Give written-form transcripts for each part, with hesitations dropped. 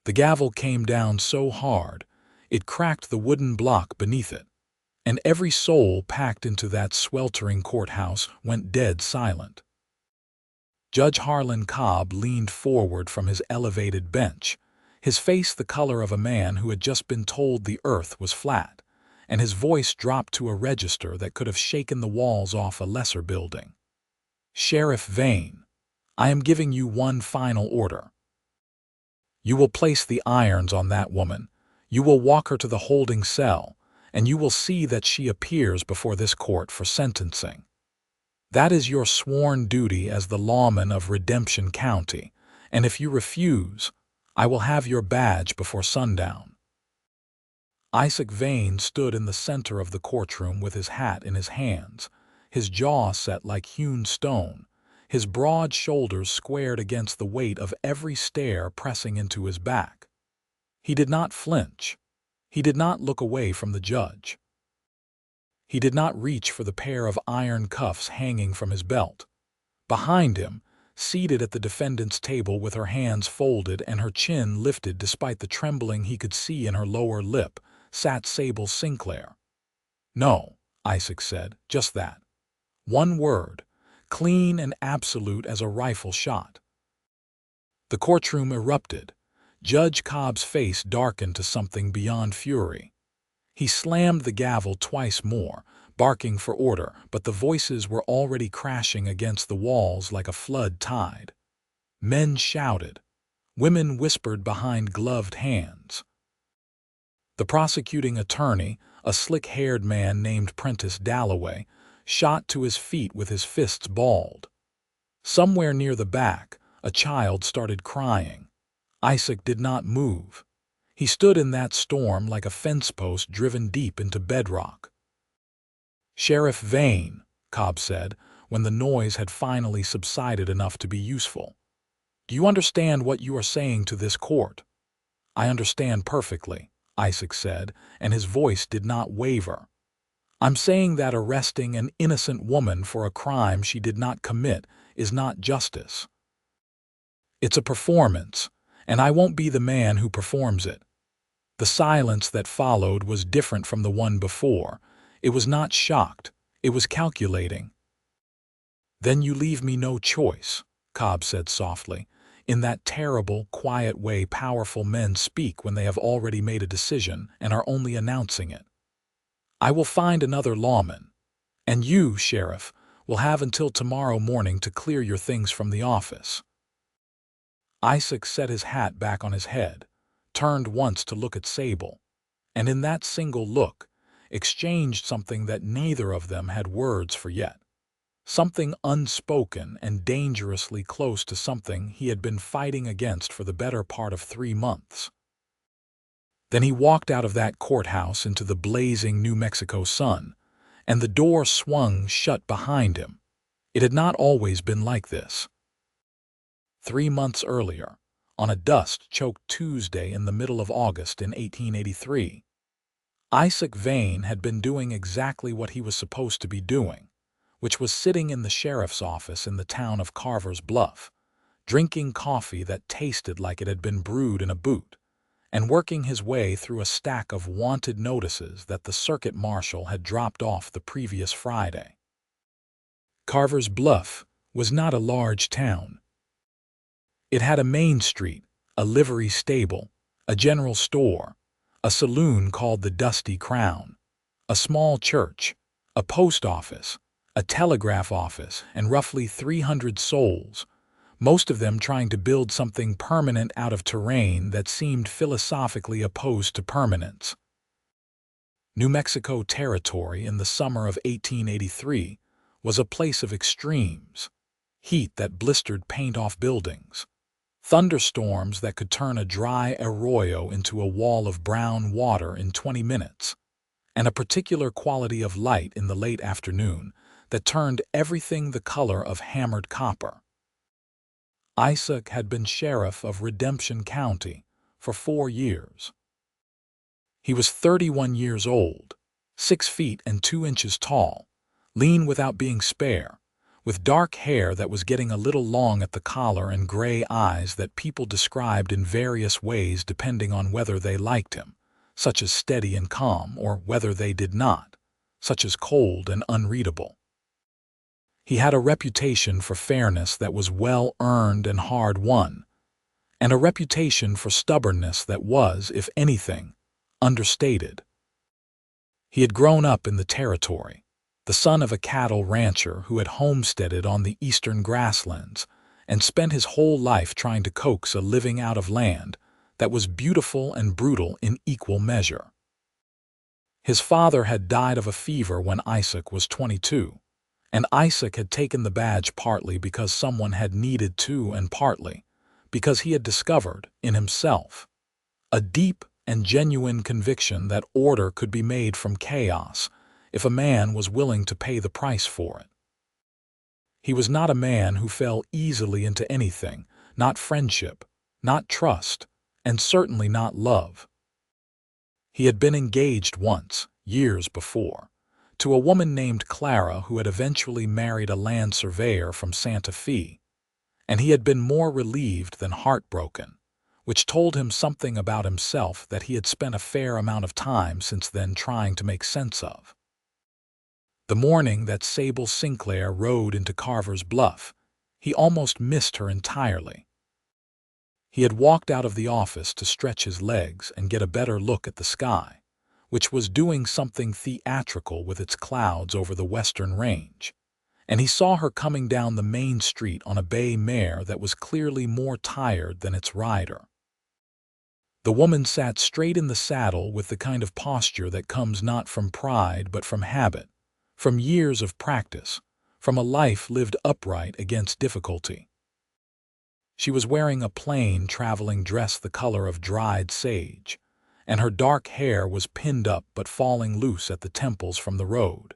The gavel came down so hard, it cracked the wooden block beneath it, and every soul packed into that sweltering courthouse went dead silent. Judge Harlan Cobb leaned forward from his elevated bench, his face the color of a man who had just been told the earth was flat, and his voice dropped to a register that could have shaken the walls off a lesser building. "Sheriff Vane, I am giving you one final order. You will place the irons on that woman, you will walk her to the holding cell, and you will see that she appears before this court for sentencing. That is your sworn duty as the lawman of Redemption County, and if you refuse, I will have your badge before sundown." Isaac Vane stood in the center of the courtroom with his hat in his hands, his jaw set like hewn stone, his broad shoulders squared against the weight of every stare pressing into his back. He did not flinch. He did not look away from the judge. He did not reach for the pair of iron cuffs hanging from his belt. Behind him, seated at the defendant's table with her hands folded and her chin lifted despite the trembling he could see in her lower lip, sat Sable Sinclair. "No," Isaac said, "just that. One word, clean and absolute as a rifle shot." The courtroom erupted. Judge Cobb's face darkened to something beyond fury. He slammed the gavel twice more, barking for order, but the voices were already crashing against the walls like a flood tide. Men shouted. Women whispered behind gloved hands. The prosecuting attorney, a slick-haired man named Prentice Dalloway, shot to his feet with his fists balled. Somewhere near the back, a child started crying. Isaac did not move. He stood in that storm like a fence post driven deep into bedrock. "Sheriff Vane," Cobb said, when the noise had finally subsided enough to be useful, "do you understand what you are saying to this court?" "I understand perfectly," Isaac said, and his voice did not waver. "I'm saying that arresting an innocent woman for a crime she did not commit is not justice. It's a performance, and I won't be the man who performs it." The silence that followed was different from the one before. It was not shocked, it was calculating. "Then you leave me no choice," Cobb said softly, in that terrible, quiet way powerful men speak when they have already made a decision and are only announcing it. "I will find another lawman, and you, Sheriff, will have until tomorrow morning to clear your things from the office." Isaac set his hat back on his head, turned once to look at Sable, and in that single look, exchanged something that neither of them had words for yet. Something unspoken and dangerously close to something he had been fighting against for the better part of 3 months. Then he walked out of that courthouse into the blazing New Mexico sun, and the door swung shut behind him. It had not always been like this. 3 months earlier, on a dust-choked Tuesday in the middle of August in 1883, Isaac Vane had been doing exactly what he was supposed to be doing, which was sitting in the sheriff's office in the town of Carver's Bluff, drinking coffee that tasted like it had been brewed in a boot, and working his way through a stack of wanted notices that the circuit marshal had dropped off the previous Friday. Carver's Bluff was not a large town. It had a main street, a livery stable, a general store, a saloon called the Dusty Crown, a small church, a post office, a telegraph office, and roughly 300 souls, most of them trying to build something permanent out of terrain that seemed philosophically opposed to permanence. New Mexico Territory in the summer of 1883 was a place of extremes: heat that blistered paint off buildings, thunderstorms that could turn a dry arroyo into a wall of brown water in 20 minutes, and a particular quality of light in the late afternoon that turned everything the color of hammered copper. Isaac had been sheriff of Redemption County for 4 years. He was 31 years old, 6 feet and 2 inches tall, lean without being spare, with dark hair that was getting a little long at the collar and gray eyes that people described in various ways depending on whether they liked him, such as steady and calm, or whether they did not, such as cold and unreadable. He had a reputation for fairness that was well-earned and hard-won, and a reputation for stubbornness that was, if anything, understated. He had grown up in the territory, the son of a cattle rancher who had homesteaded on the eastern grasslands and spent his whole life trying to coax a living out of land that was beautiful and brutal in equal measure. His father had died of a fever when Isaac was 22, and Isaac had taken the badge partly because someone had needed to and partly because he had discovered, in himself, a deep and genuine conviction that order could be made from chaos if a man was willing to pay the price for it. He was not a man who fell easily into anything, not friendship, not trust, and certainly not love. He had been engaged once, years before, to a woman named Clara who had eventually married a land surveyor from Santa Fe, and he had been more relieved than heartbroken, which told him something about himself that he had spent a fair amount of time since then trying to make sense of. The morning that Sable Sinclair rode into Carver's Bluff, he almost missed her entirely. He had walked out of the office to stretch his legs and get a better look at the sky, which was doing something theatrical with its clouds over the western range, and he saw her coming down the main street on a bay mare that was clearly more tired than its rider. The woman sat straight in the saddle with the kind of posture that comes not from pride but from habit, from years of practice, from a life lived upright against difficulty. She was wearing a plain traveling dress the color of dried sage, and her dark hair was pinned up but falling loose at the temples from the road.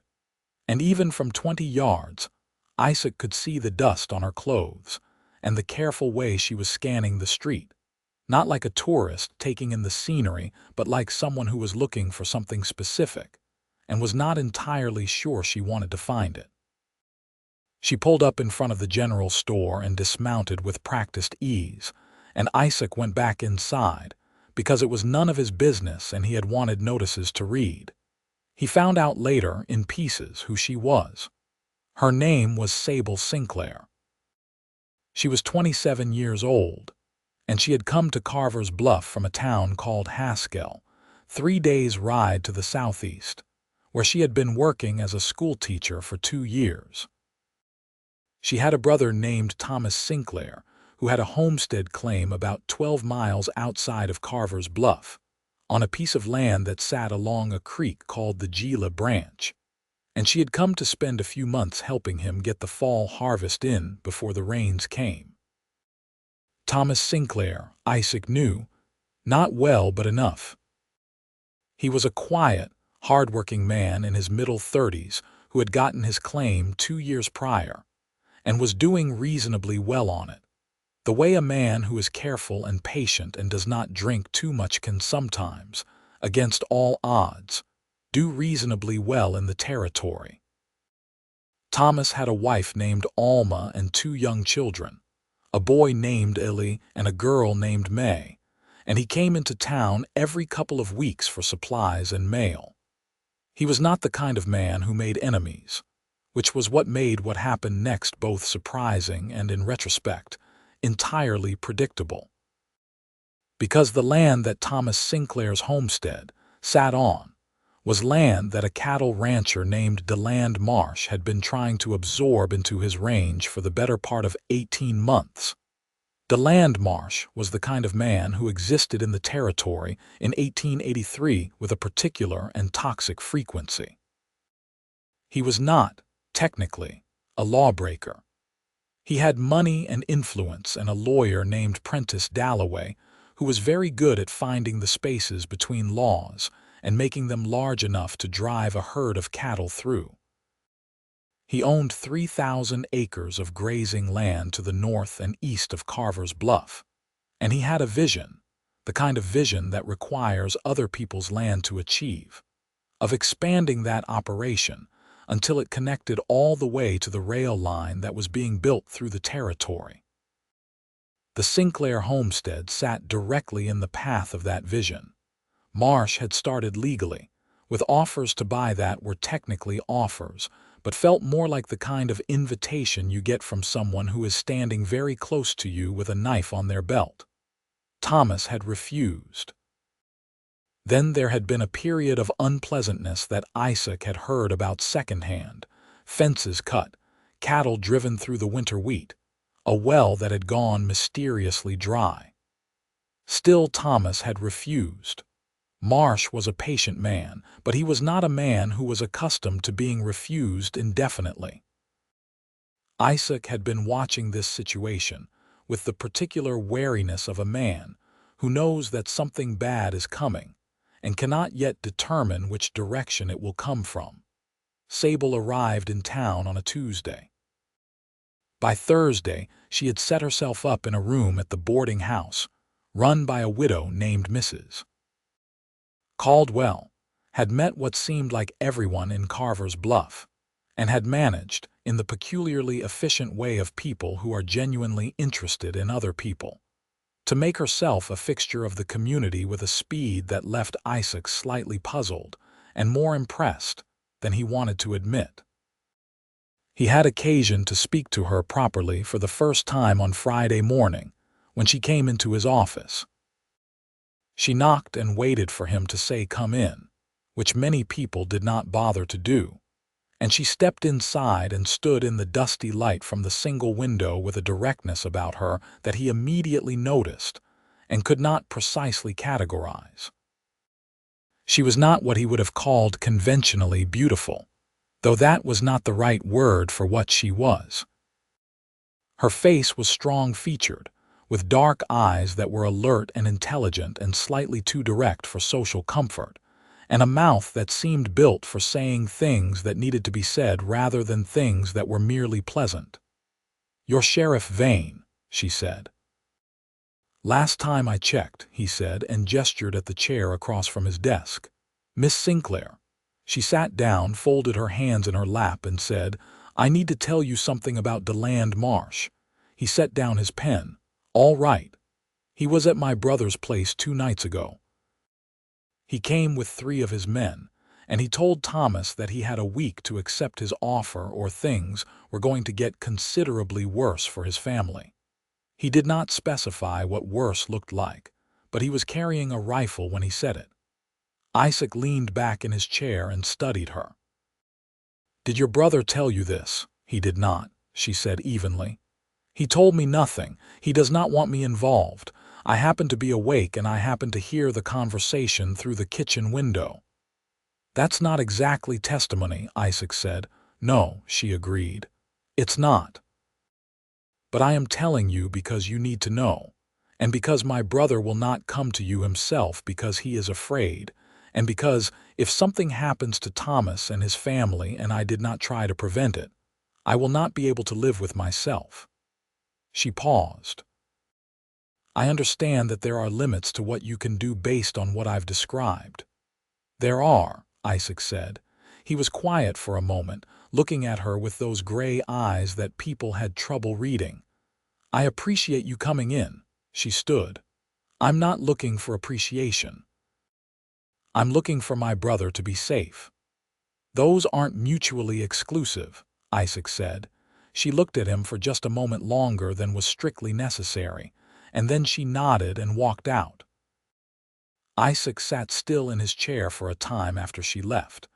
And even from 20 yards, Isaac could see the dust on her clothes and the careful way she was scanning the street, not like a tourist taking in the scenery, but like someone who was looking for something specific and was not entirely sure she wanted to find it. She pulled up in front of the general store and dismounted with practiced ease, and Isaac went back inside because it was none of his business and he had wanted notices to read. He found out later, in pieces, who she was. Her name was Sable Sinclair. She was 27 years old, and she had come to Carver's Bluff from a town called Haskell, 3 days' ride to the southeast, where she had been working as a schoolteacher for 2 years. She had a brother named Thomas Sinclair, who had a homestead claim about 12 miles outside of Carver's Bluff, on a piece of land that sat along a creek called the Gila Branch, and she had come to spend a few months helping him get the fall harvest in before the rains came. Thomas Sinclair, Isaac knew, not well but enough. He was a quiet, hard-working man in his middle 30s who had gotten his claim 2 years prior and was doing reasonably well on it, the way a man who is careful and patient and does not drink too much can sometimes, against all odds, do reasonably well in the territory. Thomas had a wife named Alma and 2 young children, a boy named Illy and a girl named May, and he came into town every couple of weeks for supplies and mail. He was not the kind of man who made enemies, which was what made what happened next both surprising and, in retrospect, entirely predictable. Because the land that Thomas Sinclair's homestead sat on was land that a cattle rancher named DeLand Marsh had been trying to absorb into his range for the better part of 18 months. DeLand Marsh was the kind of man who existed in the territory in 1883 with a particular and toxic frequency. He was not, technically, a lawbreaker. He had money and influence and a lawyer named Prentice Dalloway who was very good at finding the spaces between laws and making them large enough to drive a herd of cattle through. He owned 3,000 acres of grazing land to the north and east of Carver's Bluff, and he had a vision, the kind of vision that requires other people's land to achieve, of expanding that operation until it connected all the way to the rail line that was being built through the territory. The Sinclair homestead sat directly in the path of that vision. Marsh had started legally, with offers to buy that were technically offers, but felt more like the kind of invitation you get from someone who is standing very close to you with a knife on their belt. Thomas had refused. Then there had been a period of unpleasantness that Isaac had heard about secondhand: fences cut, cattle driven through the winter wheat, a well that had gone mysteriously dry. Still, Thomas had refused. Marsh was a patient man, but he was not a man who was accustomed to being refused indefinitely. Isaac had been watching this situation with the particular wariness of a man who knows that something bad is coming and cannot yet determine which direction it will come from. Sable arrived in town on a Tuesday. By Thursday, she had set herself up in a room at the boarding house, run by a widow named Mrs. Caldwell, had met what seemed like everyone in Carver's Bluff, and had managed, in the peculiarly efficient way of people who are genuinely interested in other people, to make herself a fixture of the community with a speed that left Isaac slightly puzzled and more impressed than he wanted to admit. He had occasion to speak to her properly for the first time on Friday morning when she came into his office. She knocked and waited for him to say "come in," which many people did not bother to do, and she stepped inside and stood in the dusty light from the single window with a directness about her that he immediately noticed and could not precisely categorize. She was not what he would have called conventionally beautiful, though that was not the right word for what she was. Her face was strong-featured, with dark eyes that were alert and intelligent and slightly too direct for social comfort, and a mouth that seemed built for saying things that needed to be said rather than things that were merely pleasant. "You're Sheriff Vane," she said. "Last time I checked," he said, and gestured at the chair across from his desk. "Miss Sinclair." She sat down, folded her hands in her lap, and said, "I need to tell you something about DeLand Marsh." He set down his pen. "All right. He was at my brother's place 2 nights ago. He came with 3 of his men, and he told Thomas that he had a week to accept his offer or things were going to get considerably worse for his family. He did not specify what worse looked like, but he was carrying a rifle when he said it." Isaac leaned back in his chair and studied her. "Did your brother tell you this?" "He did not," she said evenly. "He told me nothing. He does not want me involved. I happened to be awake and I happened to hear the conversation through the kitchen window." "That's not exactly testimony," Isaac said. "No," she agreed. "It's not. But I am telling you because you need to know, and because my brother will not come to you himself because he is afraid, and because if something happens to Thomas and his family and I did not try to prevent it, I will not be able to live with myself." She paused. "I understand that there are limits to what you can do based on what I've described." "There are," Isaac said. He was quiet for a moment, looking at her with those gray eyes that people had trouble reading. "I appreciate you coming in." She stood. "I'm not looking for appreciation. I'm looking for my brother to be safe." "Those aren't mutually exclusive," Isaac said. She looked at him for just a moment longer than was strictly necessary, and then she nodded and walked out. Isaac sat still in his chair for a time after she left,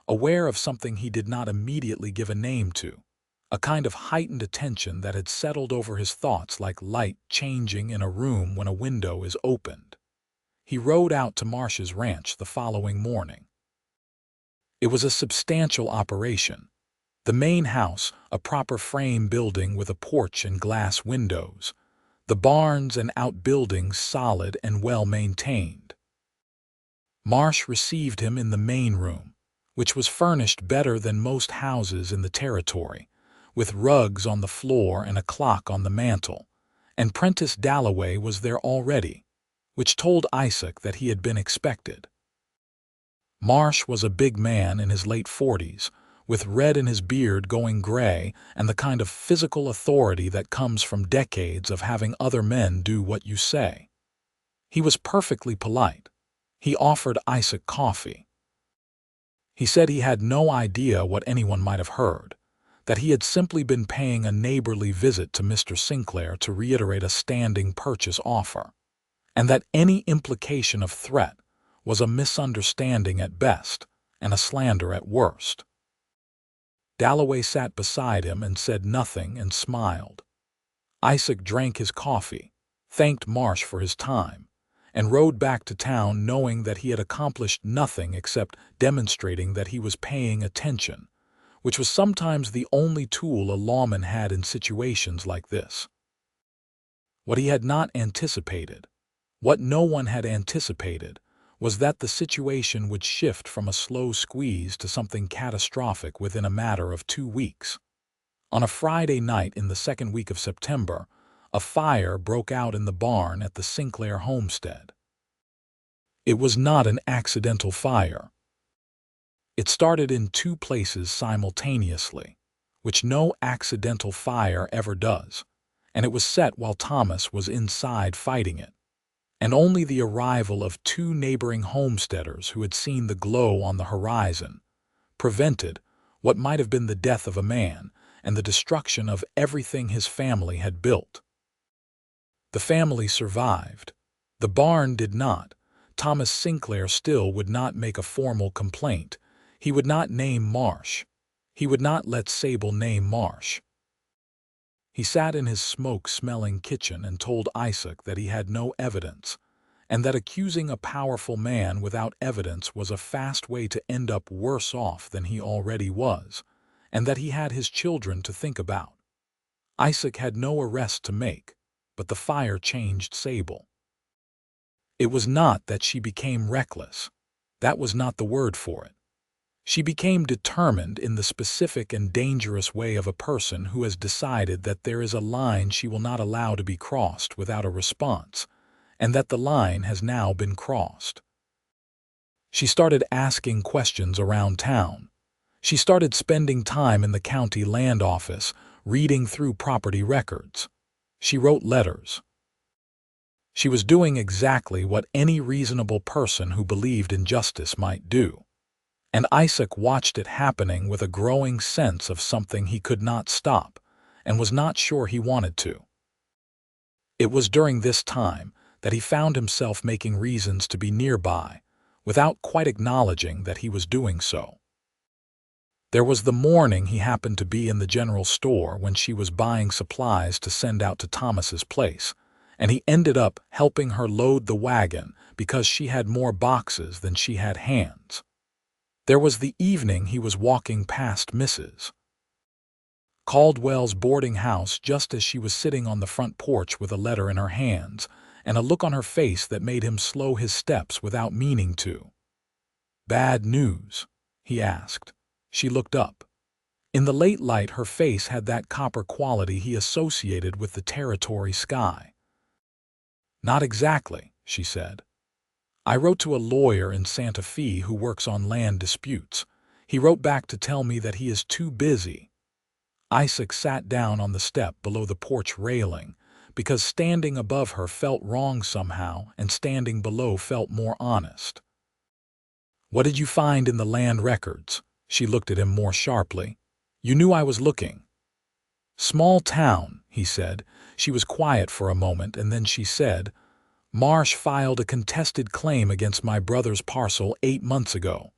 aware of something he did not immediately give a name to, a kind of heightened attention that had settled over his thoughts like light changing in a room when a window is opened. He rode out to Marsh's ranch the following morning. It was a substantial operation. The main house, a proper frame building with a porch and glass windows. The barns and outbuildings solid and well-maintained. Marsh received him in the main room, which was furnished better than most houses in the territory, with rugs on the floor and a clock on the mantel, and Prentice Dalloway was there already, which told Isaac that he had been expected. Marsh was a big man in his late 40s, with red in his beard going gray and the kind of physical authority that comes from decades of having other men do what you say. He was perfectly polite. He offered Isaac coffee. He said he had no idea what anyone might have heard, that he had simply been paying a neighborly visit to Mr. Sinclair to reiterate a standing purchase offer, and that any implication of threat was a misunderstanding at best and a slander at worst. Dalloway sat beside him and said nothing and smiled. Isaac drank his coffee, thanked Marsh for his time, and rode back to town knowing that he had accomplished nothing except demonstrating that he was paying attention, which was sometimes the only tool a lawman had in situations like this. What he had not anticipated, what no one had anticipated, was that the situation would shift from a slow squeeze to something catastrophic within a matter of 2 weeks. On a Friday night in the second week of September, a fire broke out in the barn at the Sinclair homestead. It was not an accidental fire. It started in 2 places simultaneously, which no accidental fire ever does, and it was set while Thomas was inside fighting it. And only the arrival of 2 neighboring homesteaders who had seen the glow on the horizon prevented what might have been the death of a man and the destruction of everything his family had built. The family survived. The barn did not. Thomas Sinclair still would not make a formal complaint. He would not name Marsh. He would not let Sable name Marsh. He sat in his smoke-smelling kitchen and told Isaac that he had no evidence, and that accusing a powerful man without evidence was a fast way to end up worse off than he already was, and that he had his children to think about. Isaac had no arrest to make, but the fire changed Sable. It was not that she became reckless. That was not the word for it. She became determined in the specific and dangerous way of a person who has decided that there is a line she will not allow to be crossed without a response, and that the line has now been crossed. She started asking questions around town. She started spending time in the county land office, reading through property records. She wrote letters. She was doing exactly what any reasonable person who believed in justice might do. And Isaac watched it happening with a growing sense of something he could not stop and was not sure he wanted to. It was during this time that he found himself making reasons to be nearby, without quite acknowledging that he was doing so. There was the morning he happened to be in the general store when she was buying supplies to send out to Thomas's place, and he ended up helping her load the wagon because she had more boxes than she had hands. There was the evening he was walking past Mrs. Caldwell's boarding house just as she was sitting on the front porch with a letter in her hands and a look on her face that made him slow his steps without meaning to. "Bad news?" he asked. She looked up. In the late light, her face had that copper quality he associated with the territory sky. "Not exactly," she said. "I wrote to a lawyer in Santa Fe who works on land disputes. He wrote back to tell me that he is too busy." Isaac sat down on the step below the porch railing, because standing above her felt wrong somehow and standing below felt more honest. "What did you find in the land records?" She looked at him more sharply. "You knew I was looking." "Small town," he said. She was quiet for a moment, and then she said, "Marsh filed a contested claim against my brother's parcel 8 months ago.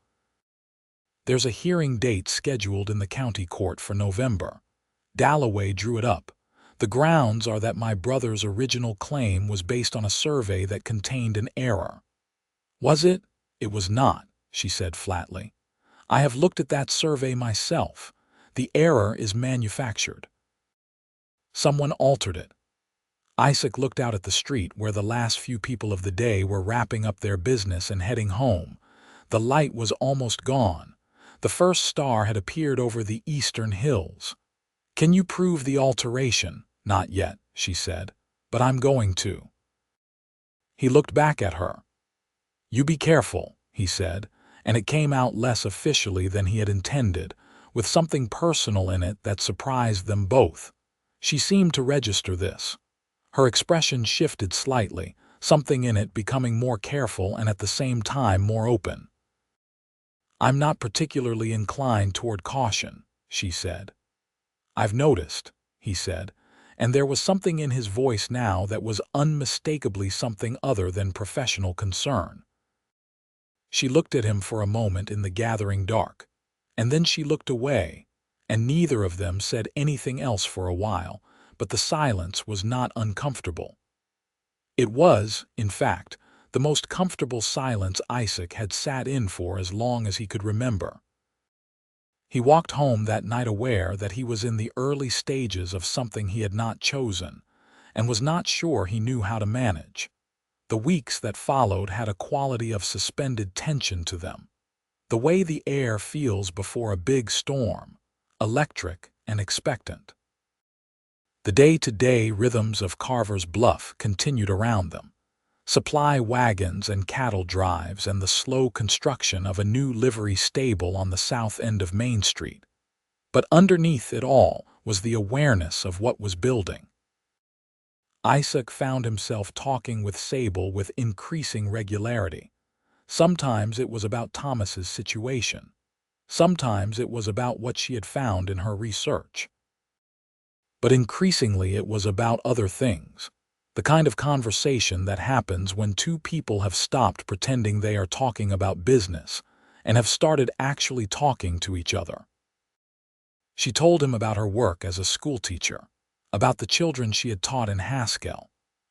There's a hearing date scheduled in the county court for November." Dalloway drew it up. "The grounds are that my brother's original claim was based on a survey that contained an error." "Was it?" "It was not," she said flatly. "I have looked at that survey myself. The error is manufactured. Someone altered it." Isaac looked out at the street where the last few people of the day were wrapping up their business and heading home. The light was almost gone. The first star had appeared over the eastern hills. "Can you prove the alteration?" "Not yet," she said, "but I'm going to." He looked back at her. "You be careful," he said, and it came out less officially than he had intended, with something personal in it that surprised them both. She seemed to register this. Her expression shifted slightly, something in it becoming more careful and at the same time more open. "I'm not particularly inclined toward caution," she said. "I've noticed," he said, and there was something in his voice now that was unmistakably something other than professional concern. She looked at him for a moment in the gathering dark, and then she looked away, and neither of them said anything else for a while, but the silence was not uncomfortable. It was, in fact, the most comfortable silence Isaac had sat in for as long as he could remember. He walked home that night aware that he was in the early stages of something he had not chosen, and was not sure he knew how to manage. The weeks that followed had a quality of suspended tension to them, the way the air feels before a big storm, electric and expectant. The day-to-day rhythms of Carver's Bluff continued around them. Supply wagons and cattle drives and the slow construction of a new livery stable on the south end of Main Street. But underneath it all was the awareness of what was building. Isaac found himself talking with Sable with increasing regularity. Sometimes it was about Thomas's situation. Sometimes it was about what she had found in her research. But increasingly it was about other things. The kind of conversation that happens when two people have stopped pretending they are talking about business and have started actually talking to each other. She told him about her work as a schoolteacher, about the children she had taught in Haskell,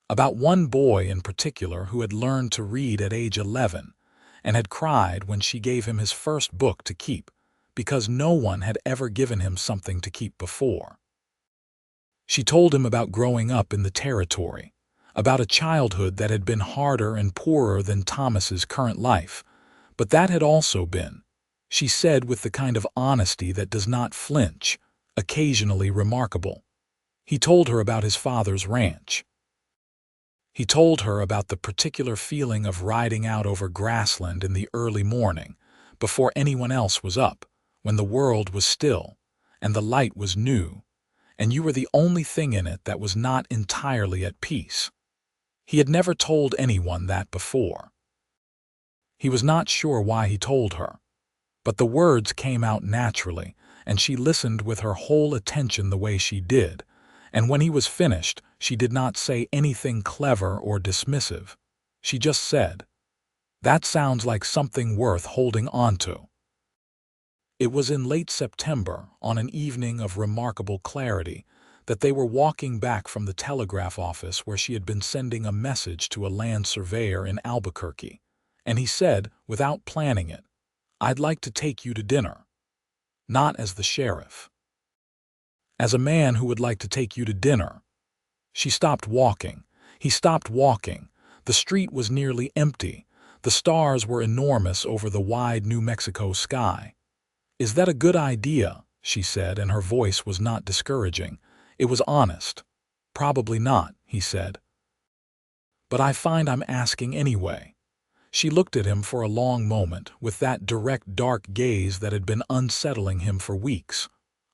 about one boy in particular who had learned to read at age 11 and had cried when she gave him his first book to keep because no one had ever given him something to keep before. She told him about growing up in the territory, about a childhood that had been harder and poorer than Thomas's current life, but that had also been, she said with the kind of honesty that does not flinch, occasionally remarkable. He told her about his father's ranch. He told her about the particular feeling of riding out over grassland in the early morning, before anyone else was up, when the world was still, and the light was new, and you were the only thing in it that was not entirely at peace. He had never told anyone that before. He was not sure why he told her, but the words came out naturally, and she listened with her whole attention the way she did, and when he was finished, she did not say anything clever or dismissive. She just said, "That sounds like something worth holding on to." It was in late September, on an evening of remarkable clarity, that they were walking back from the telegraph office where she had been sending a message to a land surveyor in Albuquerque, and he said, without planning it, "I'd like to take you to dinner." Not as the sheriff. As a man who would like to take you to dinner. She stopped walking. He stopped walking. The street was nearly empty. The stars were enormous over the wide New Mexico sky. "Is that a good idea?" she said, and her voice was not discouraging. It was honest. "Probably not," he said. "But I find I'm asking anyway." She looked at him for a long moment with that direct, dark gaze that had been unsettling him for weeks.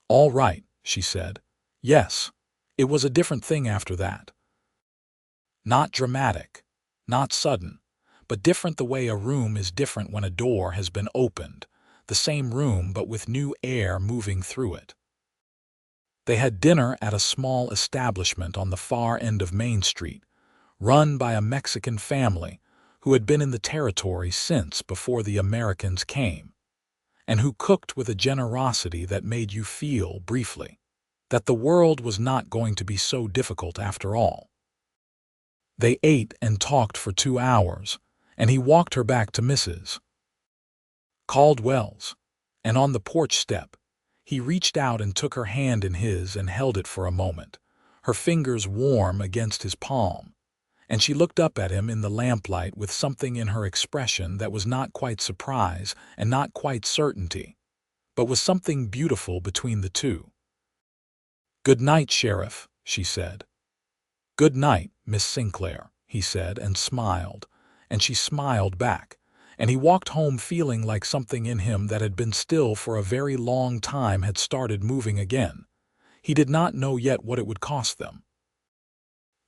"All right," she said. "Yes." It was a different thing after that. Not dramatic, not sudden, but different the way a room is different when a door has been opened. The same room but with new air moving through it. They had dinner at a small establishment on the far end of Main Street, run by a Mexican family who had been in the territory since before the Americans came, and who cooked with a generosity that made you feel, briefly, that the world was not going to be so difficult after all. They ate and talked for 2 hours, and he walked her back to Mrs. Caldwell's, and on the porch step, he reached out and took her hand in his and held it for a moment, her fingers warm against his palm, and she looked up at him in the lamplight with something in her expression that was not quite surprise and not quite certainty, but was something beautiful between the two. "Good night, Sheriff," she said. "Good night, Miss Sinclair," he said and smiled, and she smiled back, and he walked home feeling like something in him that had been still for a very long time had started moving again. He did not know yet what it would cost them.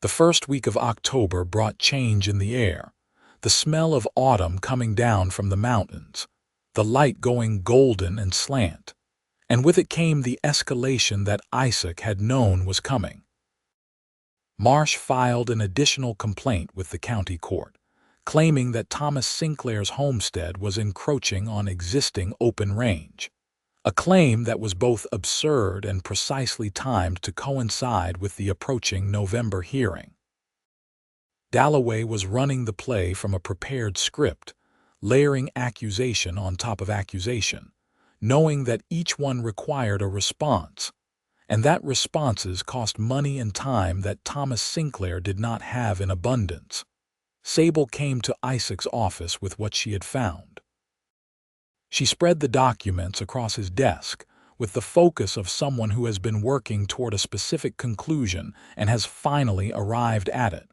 The first week of October brought change in the air, the smell of autumn coming down from the mountains, the light going golden and slant, and with it came the escalation that Isaac had known was coming. Marsh filed an additional complaint with the county court, claiming that Thomas Sinclair's homestead was encroaching on existing open range, a claim that was both absurd and precisely timed to coincide with the approaching November hearing. Dalloway was running the play from a prepared script, layering accusation on top of accusation, knowing that each one required a response, and that responses cost money and time that Thomas Sinclair did not have in abundance. Sable came to Isaac's office with what she had found. She spread the documents across his desk with the focus of someone who has been working toward a specific conclusion and has finally arrived at it.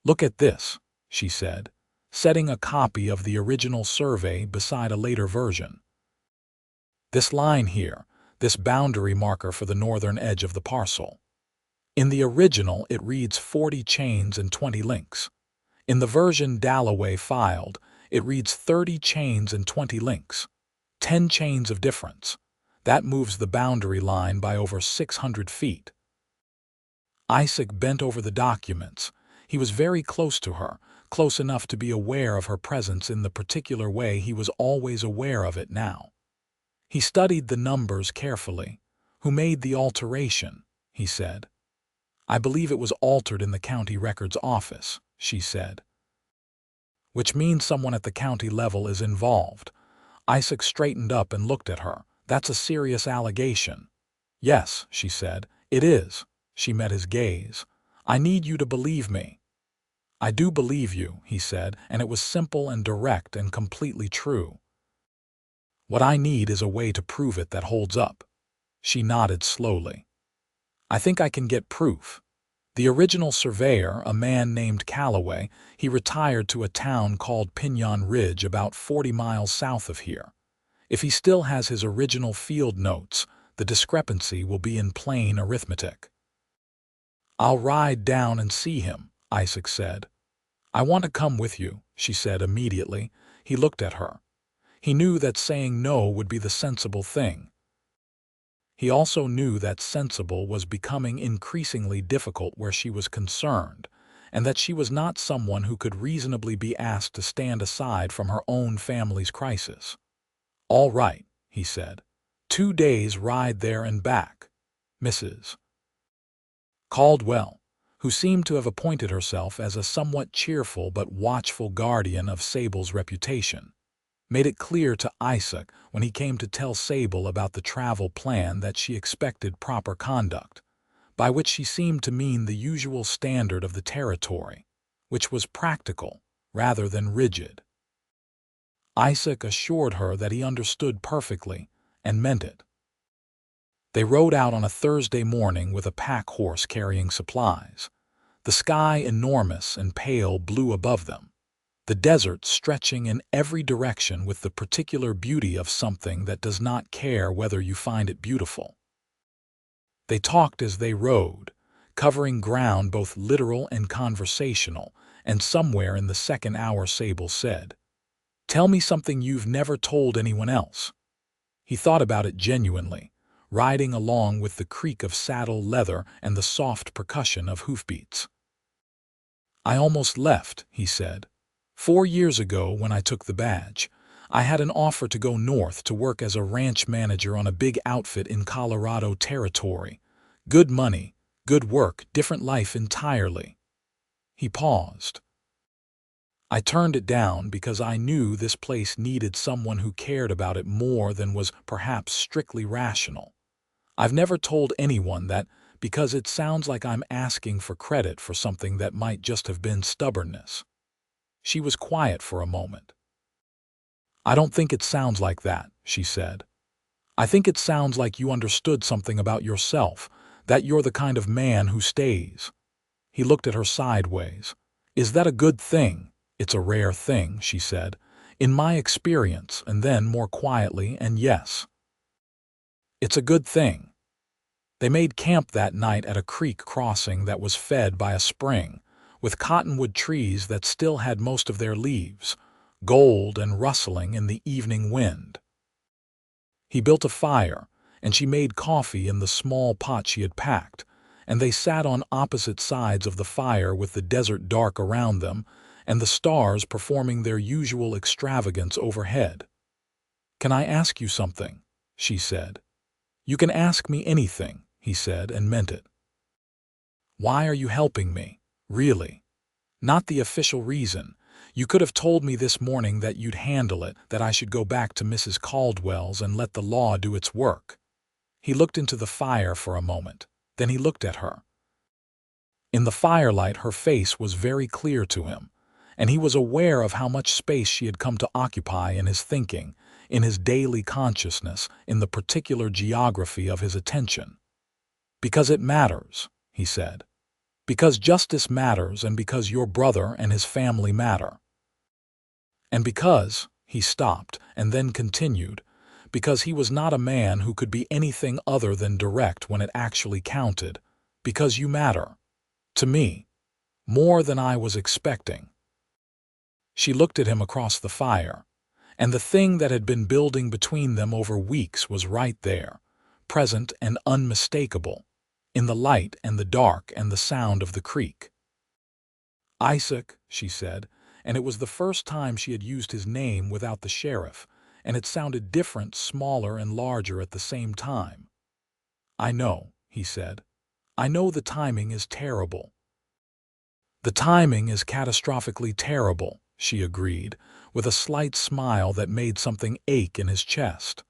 "Look at this," she said, setting a copy of the original survey beside a later version. "This line here, this boundary marker for the northern edge of the parcel. In the original, it reads 40 chains and 20 links. In the version Dalloway filed, it reads 30 chains and 20 links. 10 chains of difference. That moves the boundary line by over 600 feet. Isaac bent over the documents. He was very close to her, close enough to be aware of her presence in the particular way he was always aware of it now. He studied the numbers carefully. "Who made the alteration?" he said. "I believe it was altered in the county records office," she said. "Which means someone at the county level is involved." Isaac straightened up and looked at her. "That's a serious allegation." "Yes," she said. "It is." She met his gaze. "I need you to believe me." "I do believe you," he said, and it was simple and direct and completely true. "What I need is a way to prove it that holds up." She nodded slowly. "I think I can get proof. The original surveyor, a man named Calloway, he retired to a town called Pinyon Ridge about 40 miles south of here. If he still has his original field notes, the discrepancy will be in plain arithmetic." "I'll ride down and see him," Isaac said. "I want to come with you," she said immediately. He looked at her. He knew that saying no would be the sensible thing. He also knew that sensible was becoming increasingly difficult where she was concerned, and that she was not someone who could reasonably be asked to stand aside from her own family's crisis. "All right," he said. 2 days ride there and back. Mrs. Caldwell, who seemed to have appointed herself as a somewhat cheerful but watchful guardian of Sable's reputation, made it clear to Isaac when he came to tell Sable about the travel plan that she expected proper conduct, by which she seemed to mean the usual standard of the territory, which was practical rather than rigid. Isaac assured her that he understood perfectly and meant it. They rode out on a Thursday morning with a pack horse carrying supplies, the sky enormous and pale blue above them, the desert stretching in every direction with the particular beauty of something that does not care whether you find it beautiful. They talked as they rode, covering ground both literal and conversational, and somewhere in the second hour Sable said, "Tell me something you've never told anyone else." He thought about it genuinely, riding along with the creak of saddle leather and the soft percussion of hoofbeats. "I almost left," he said. 4 years ago, when I took the badge, I had an offer to go north to work as a ranch manager on a big outfit in Colorado Territory. Good money, good work, different life entirely." He paused. "I turned it down because I knew this place needed someone who cared about it more than was perhaps strictly rational. I've never told anyone that because it sounds like I'm asking for credit for something that might just have been stubbornness." She was quiet for a moment. "I don't think it sounds like that," she said. "I think it sounds like you understood something about yourself, that you're the kind of man who stays." He looked at her sideways. "Is that a good thing?" "It's a rare thing," she said. In my experience, and then more quietly, and yes, it's a good thing. They made camp that night at a creek crossing that was fed by a spring, with cottonwood trees that still had most of their leaves, gold and rustling in the evening wind. He built a fire, and she made coffee in the small pot she had packed, and they sat on opposite sides of the fire with the desert dark around them and the stars performing their usual extravagance overhead. "Can I ask you something?" she said. "You can ask me anything," he said, and meant it. "Why are you helping me? Really? Not the official reason. You could have told me this morning that you'd handle it, that I should go back to Mrs. Caldwell's and let the law do its work." He looked into the fire for a moment. Then he looked at her. In the firelight, her face was very clear to him, and he was aware of how much space she had come to occupy in his thinking, in his daily consciousness, in the particular geography of his attention. "Because it matters," he said. "Because justice matters, and because your brother and his family matter. And because," he stopped and then continued, "because he was not a man who could be anything other than direct when it actually counted, because you matter. To me. More than I was expecting." She looked at him across the fire, and the thing that had been building between them over weeks was right there, present and unmistakable, in the light and the dark and the sound of the creek. "Isaac," she said, and it was the first time she had used his name without the sheriff, and it sounded different, smaller and larger at the same time. "I know," he said. "I know the timing is terrible." "The timing is catastrophically terrible," she agreed, with a slight smile that made something ache in his chest.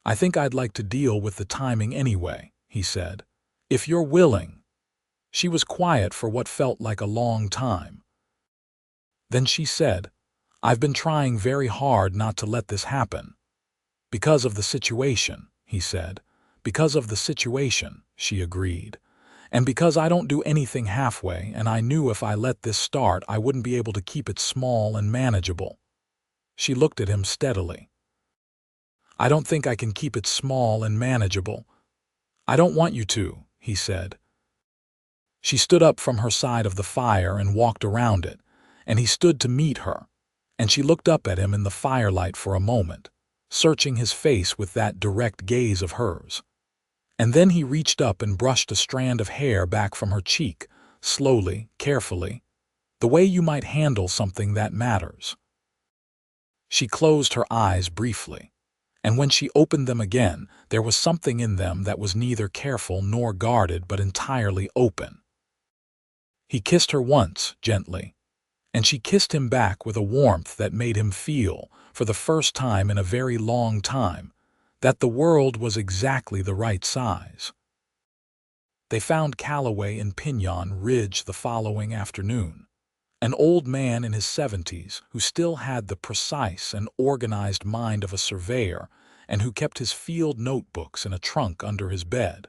"I think I'd like to deal with the timing anyway," he said, "if you're willing." She was quiet for what felt like a long time. Then she said, "I've been trying very hard not to let this happen." "Because of the situation," he said. "Because of the situation," she agreed. "And because I don't do anything halfway, and I knew if I let this start I wouldn't be able to keep it small and manageable." She looked at him steadily. "I don't think I can keep it small and manageable." "I don't want you to," he said. She stood up from her side of the fire and walked around it, and he stood to meet her, and she looked up at him in the firelight for a moment, searching his face with that direct gaze of hers. And then he reached up and brushed a strand of hair back from her cheek, slowly, carefully, the way you might handle something that matters. She closed her eyes briefly, and when she opened them again, there was something in them that was neither careful nor guarded but entirely open. He kissed her once, gently, and she kissed him back with a warmth that made him feel, for the first time in a very long time, that the world was exactly the right size. They found Calloway in Pinyon Ridge the following afternoon, an old man in his 70s who still had the precise and organized mind of a surveyor and who kept his field notebooks in a trunk under his bed,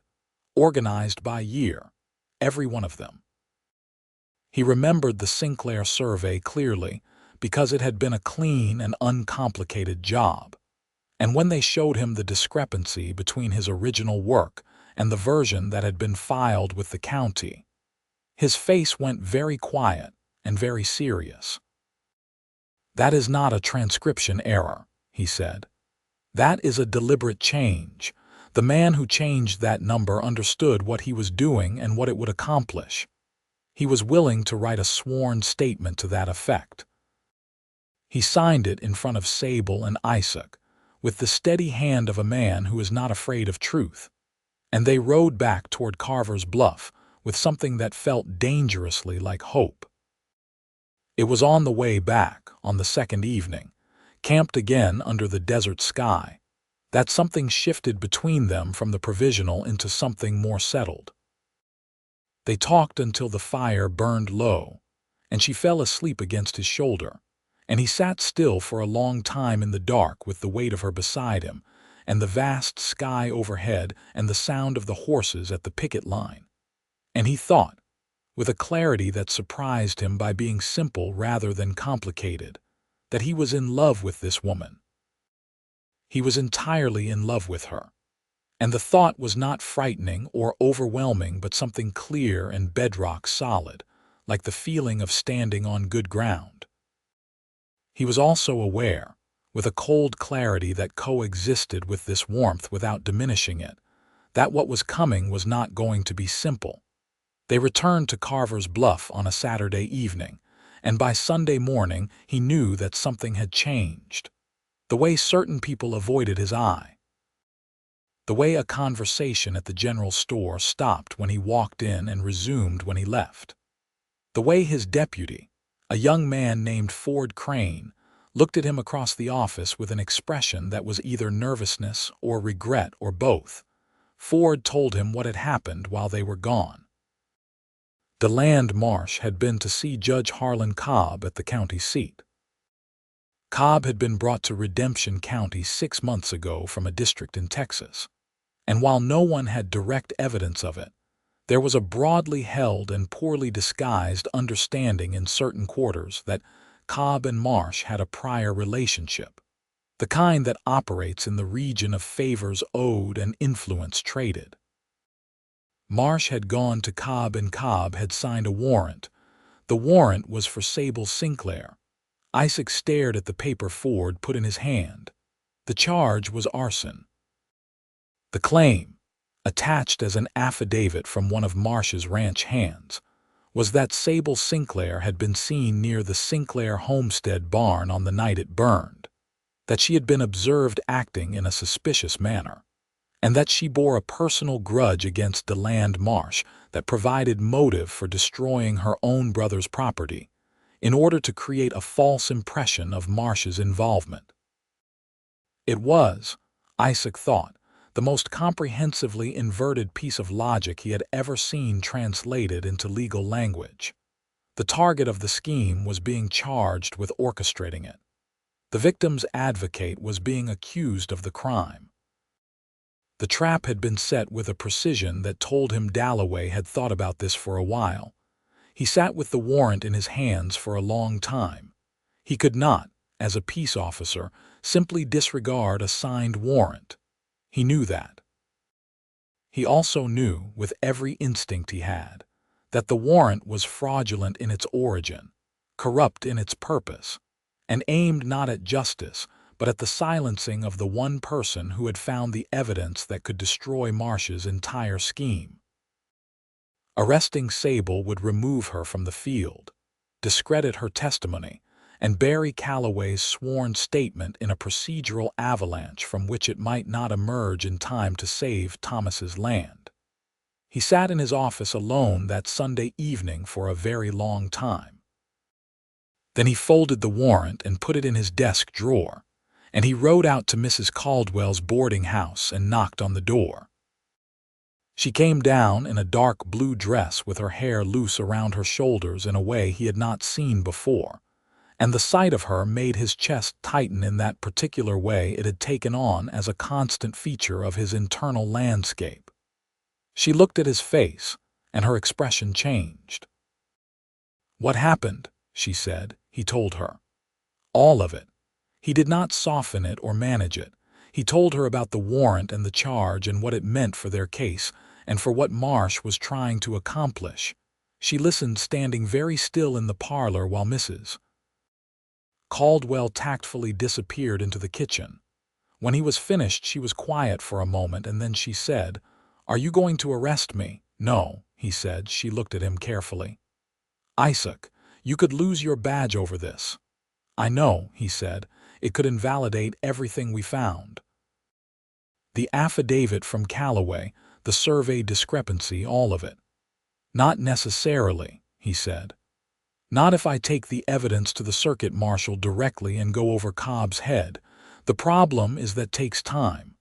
organized by year, every one of them. He remembered the Sinclair survey clearly because it had been a clean and uncomplicated job. And when they showed him the discrepancy between his original work and the version that had been filed with the county, his face went very quiet and very serious. "That is not a transcription error," he said. "That is a deliberate change. The man who changed that number understood what he was doing and what it would accomplish. He was willing to write a sworn statement to that effect. He signed it in front of Sable and Isaac, with the steady hand of a man who is not afraid of truth, and they rode back toward Carver's Bluff with something that felt dangerously like hope. It was on the way back, on the second evening, camped again under the desert sky, that something shifted between them from the provisional into something more settled. They talked until the fire burned low, and she fell asleep against his shoulder, and he sat still for a long time in the dark with the weight of her beside him, and the vast sky overhead and the sound of the horses at the picket line. And he thought, with a clarity that surprised him by being simple rather than complicated, that he was in love with this woman. He was entirely in love with her. And the thought was not frightening or overwhelming, but something clear and bedrock solid, like the feeling of standing on good ground. He was also aware, with a cold clarity that coexisted with this warmth without diminishing it, that what was coming was not going to be simple. They returned to Carver's Bluff on a Saturday evening, and by Sunday morning he knew that something had changed. The way certain people avoided his eye. The way a conversation at the general store stopped when he walked in and resumed when he left. The way his deputy, a young man named Ford Crane, looked at him across the office with an expression that was either nervousness or regret or both. Ford told him what had happened while they were gone. DeLand Marsh had been to see Judge Harlan Cobb at the county seat. Cobb had been brought to Redemption County 6 months ago from a district in Texas, and while no one had direct evidence of it, there was a broadly held and poorly disguised understanding in certain quarters that Cobb and Marsh had a prior relationship, the kind that operates in the region of favors owed and influence traded. Marsh had gone to Cobb and Cobb had signed a warrant. The warrant was for Sable Sinclair. Isaac stared at the paper Ford put in his hand. The charge was arson. The claim, attached as an affidavit from one of Marsh's ranch hands, was that Sable Sinclair had been seen near the Sinclair homestead barn on the night it burned, that she had been observed acting in a suspicious manner, and that she bore a personal grudge against DeLand Marsh that provided motive for destroying her own brother's property in order to create a false impression of Marsh's involvement. It was, Isaac thought, the most comprehensively inverted piece of logic he had ever seen translated into legal language. The target of the scheme was being charged with orchestrating it. The victim's advocate was being accused of the crime. The trap had been set with a precision that told him Dalloway had thought about this for a while. He sat with the warrant in his hands for a long time. He could not, as a peace officer, simply disregard a signed warrant. He knew that. He also knew, with every instinct he had, that the warrant was fraudulent in its origin, corrupt in its purpose, and aimed not at justice, but at the silencing of the one person who had found the evidence that could destroy Marsh's entire scheme. Arresting Sable would remove her from the field, discredit her testimony, and bury Calloway's sworn statement in a procedural avalanche from which it might not emerge in time to save Thomas's land. He sat in his office alone that Sunday evening for a very long time. Then he folded the warrant and put it in his desk drawer, and he rode out to Mrs. Caldwell's boarding house and knocked on the door. She came down in a dark blue dress with her hair loose around her shoulders in a way he had not seen before, and the sight of her made his chest tighten in that particular way it had taken on as a constant feature of his internal landscape. She looked at his face, and her expression changed. "What happened?" she said. He told her. All of it. He did not soften it or manage it. He told her about the warrant and the charge and what it meant for their case and for what Marsh was trying to accomplish. She listened, standing very still in the parlor while Mrs. Caldwell tactfully disappeared into the kitchen. When he was finished, she was quiet for a moment, and then she said, "Are you going to arrest me?" "No," he said. She looked at him carefully. "Isaac, you could lose your badge over this." "I know," he said. "It could invalidate everything we found. The affidavit from Calloway, the survey discrepancy, all of it." "Not necessarily," he said. "Not if I take the evidence to the circuit marshal directly and go over Cobb's head. The problem is that takes time."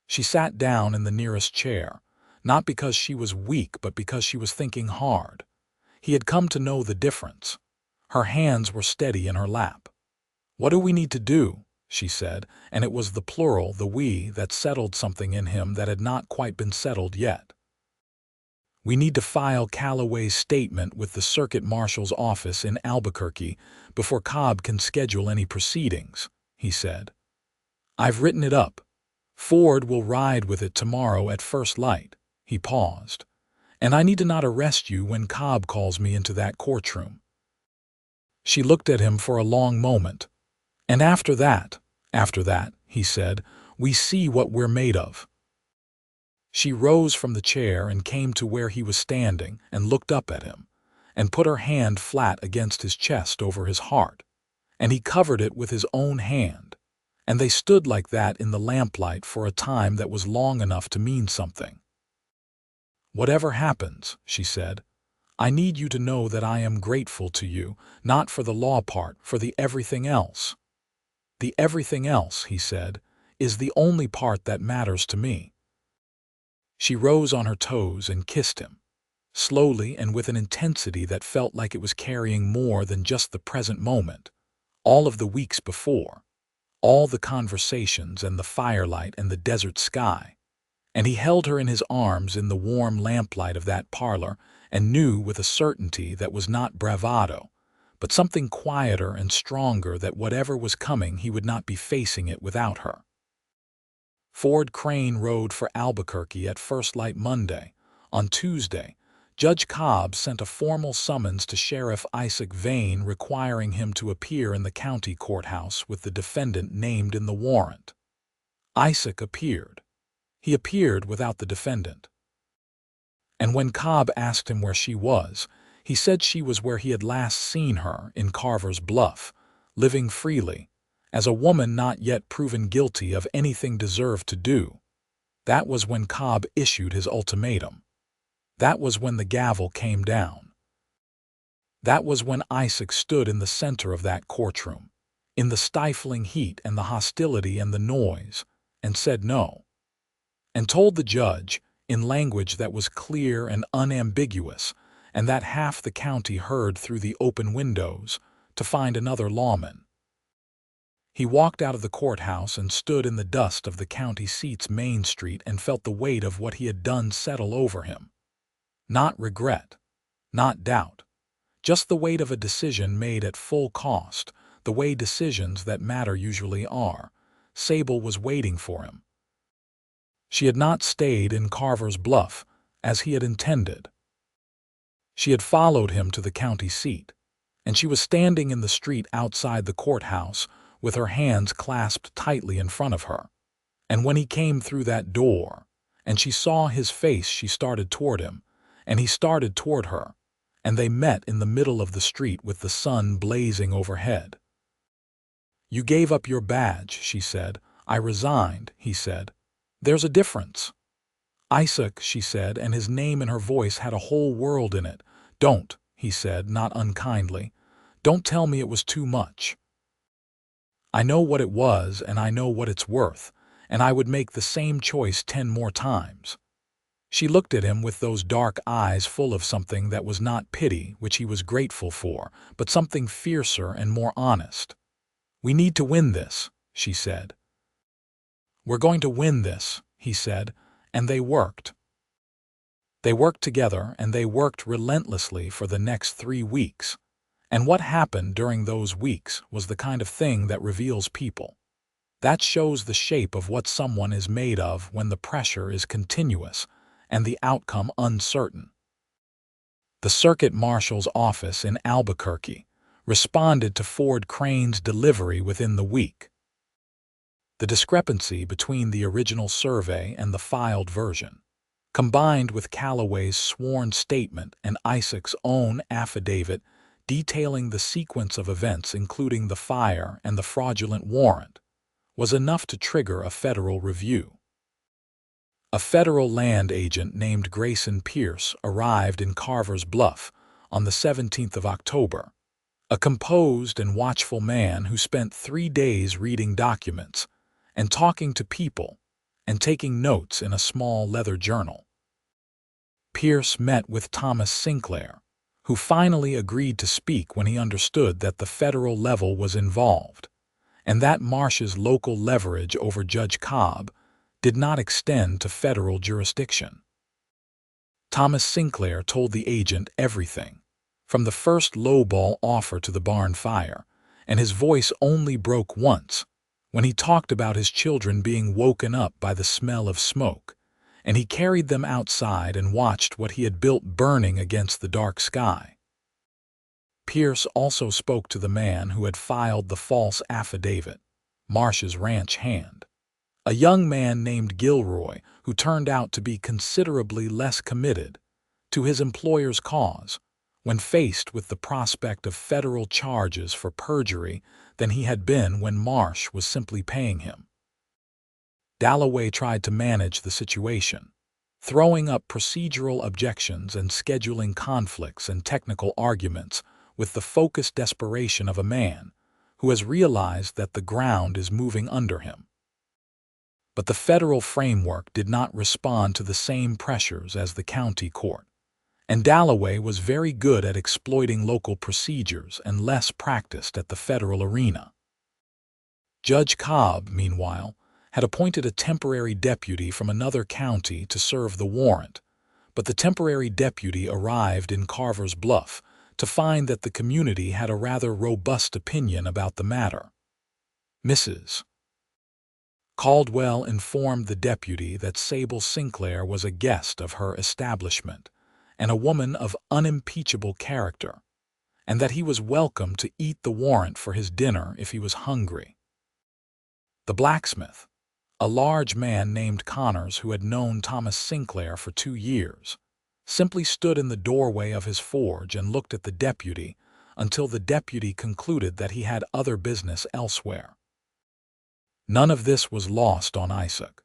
She sat down in the nearest chair, not because she was weak but because she was thinking hard. He had come to know the difference. Her hands were steady in her lap. "What do we need to do?" she said, and it was the plural, the we, that settled something in him that had not quite been settled yet. We need to file Calloway's statement with the Circuit Marshal's office in Albuquerque before Cobb can schedule any proceedings, he said. I've written it up. Ford will ride with it tomorrow at first light. He paused. And I need to not arrest you when Cobb calls me into that courtroom. She looked at him for a long moment. And after that, he said, we see what we're made of. She rose from the chair and came to where he was standing and looked up at him, and put her hand flat against his chest over his heart, and he covered it with his own hand, and they stood like that in the lamplight for a time that was long enough to mean something. Whatever happens, she said, I need you to know that I am grateful to you, not for the law part, for the everything else. The everything else, he said, is the only part that matters to me. She rose on her toes and kissed him, slowly and with an intensity that felt like it was carrying more than just the present moment, all of the weeks before, all the conversations and the firelight and the desert sky. And he held her in his arms in the warm lamplight of that parlor and knew with a certainty that was not bravado, but something quieter and stronger that whatever was coming he would not be facing it without her. Ford Crane rode for Albuquerque at first light Monday. On Tuesday, Judge Cobb sent a formal summons to Sheriff Isaac Vane requiring him to appear in the county courthouse with the defendant named in the warrant. Isaac appeared. He appeared without the defendant. And when Cobb asked him where she was, he said she was where he had last seen her, in Carver's Bluff, living freely, as a woman not yet proven guilty of anything deserved to do. That was when Cobb issued his ultimatum. That was when the gavel came down. That was when Isaac stood in the center of that courtroom, in the stifling heat and the hostility and the noise, and said no, and told the judge, in language that was clear and unambiguous, and that half the county heard through the open windows, to find another lawman. He walked out of the courthouse and stood in the dust of the county seat's Main Street and felt the weight of what he had done settle over him. Not regret, not doubt, just the weight of a decision made at full cost, the way decisions that matter usually are. Sable was waiting for him. She had not stayed in Carver's Bluff, as he had intended. She had followed him to the county seat, and she was standing in the street outside the courthouse with her hands clasped tightly in front of her. And when he came through that door, and she saw his face, she started toward him, and he started toward her, and they met in the middle of the street with the sun blazing overhead. You gave up your badge, she said. I resigned, he said. There's a difference. Isaac, she said, and his name in her voice had a whole world in it. Don't, he said, not unkindly. Don't tell me it was too much. I know what it was, and I know what it's worth, and I would make the same choice 10 more times. She looked at him with those dark eyes full of something that was not pity, which he was grateful for, but something fiercer and more honest. We need to win this, she said. We're going to win this, he said, and they worked. They worked together, and they worked relentlessly for the next 3 weeks. And what happened during those weeks was the kind of thing that reveals people. That shows the shape of what someone is made of when the pressure is continuous and the outcome uncertain. The Circuit Marshal's office in Albuquerque responded to Ford Crane's delivery within the week. The discrepancy between the original survey and the filed version, combined with Calloway's sworn statement and Isaac's own affidavit detailing the sequence of events including the fire and the fraudulent warrant, was enough to trigger a federal review. A federal land agent named Grayson Pierce arrived in Carver's Bluff on the 17th of October, a composed and watchful man who spent 3 days reading documents and talking to people and taking notes in a small leather journal. Pierce met with Thomas Sinclair, who finally agreed to speak when he understood that the federal level was involved, and that Marsh's local leverage over Judge Cobb did not extend to federal jurisdiction. Thomas Sinclair told the agent everything, from the first lowball offer to the barn fire, and his voice only broke once, when he talked about his children being woken up by the smell of smoke, and he carried them outside and watched what he had built burning against the dark sky. Pierce also spoke to the man who had filed the false affidavit, Marsh's ranch hand, a young man named Gilroy who turned out to be considerably less committed to his employer's cause when faced with the prospect of federal charges for perjury than he had been when Marsh was simply paying him. Dalloway tried to manage the situation, throwing up procedural objections and scheduling conflicts and technical arguments with the focused desperation of a man who has realized that the ground is moving under him. But the federal framework did not respond to the same pressures as the county court, and Dalloway was very good at exploiting local procedures and less practiced at the federal arena. Judge Cobb, meanwhile, had appointed a temporary deputy from another county to serve the warrant, but the temporary deputy arrived in Carver's Bluff to find that the community had a rather robust opinion about the matter. Mrs. Caldwell informed the deputy that Sable Sinclair was a guest of her establishment and a woman of unimpeachable character, and that he was welcome to eat the warrant for his dinner if he was hungry. The blacksmith, a large man named Connors who had known Thomas Sinclair for 2 years, simply stood in the doorway of his forge and looked at the deputy until the deputy concluded that he had other business elsewhere. None of this was lost on Isaac,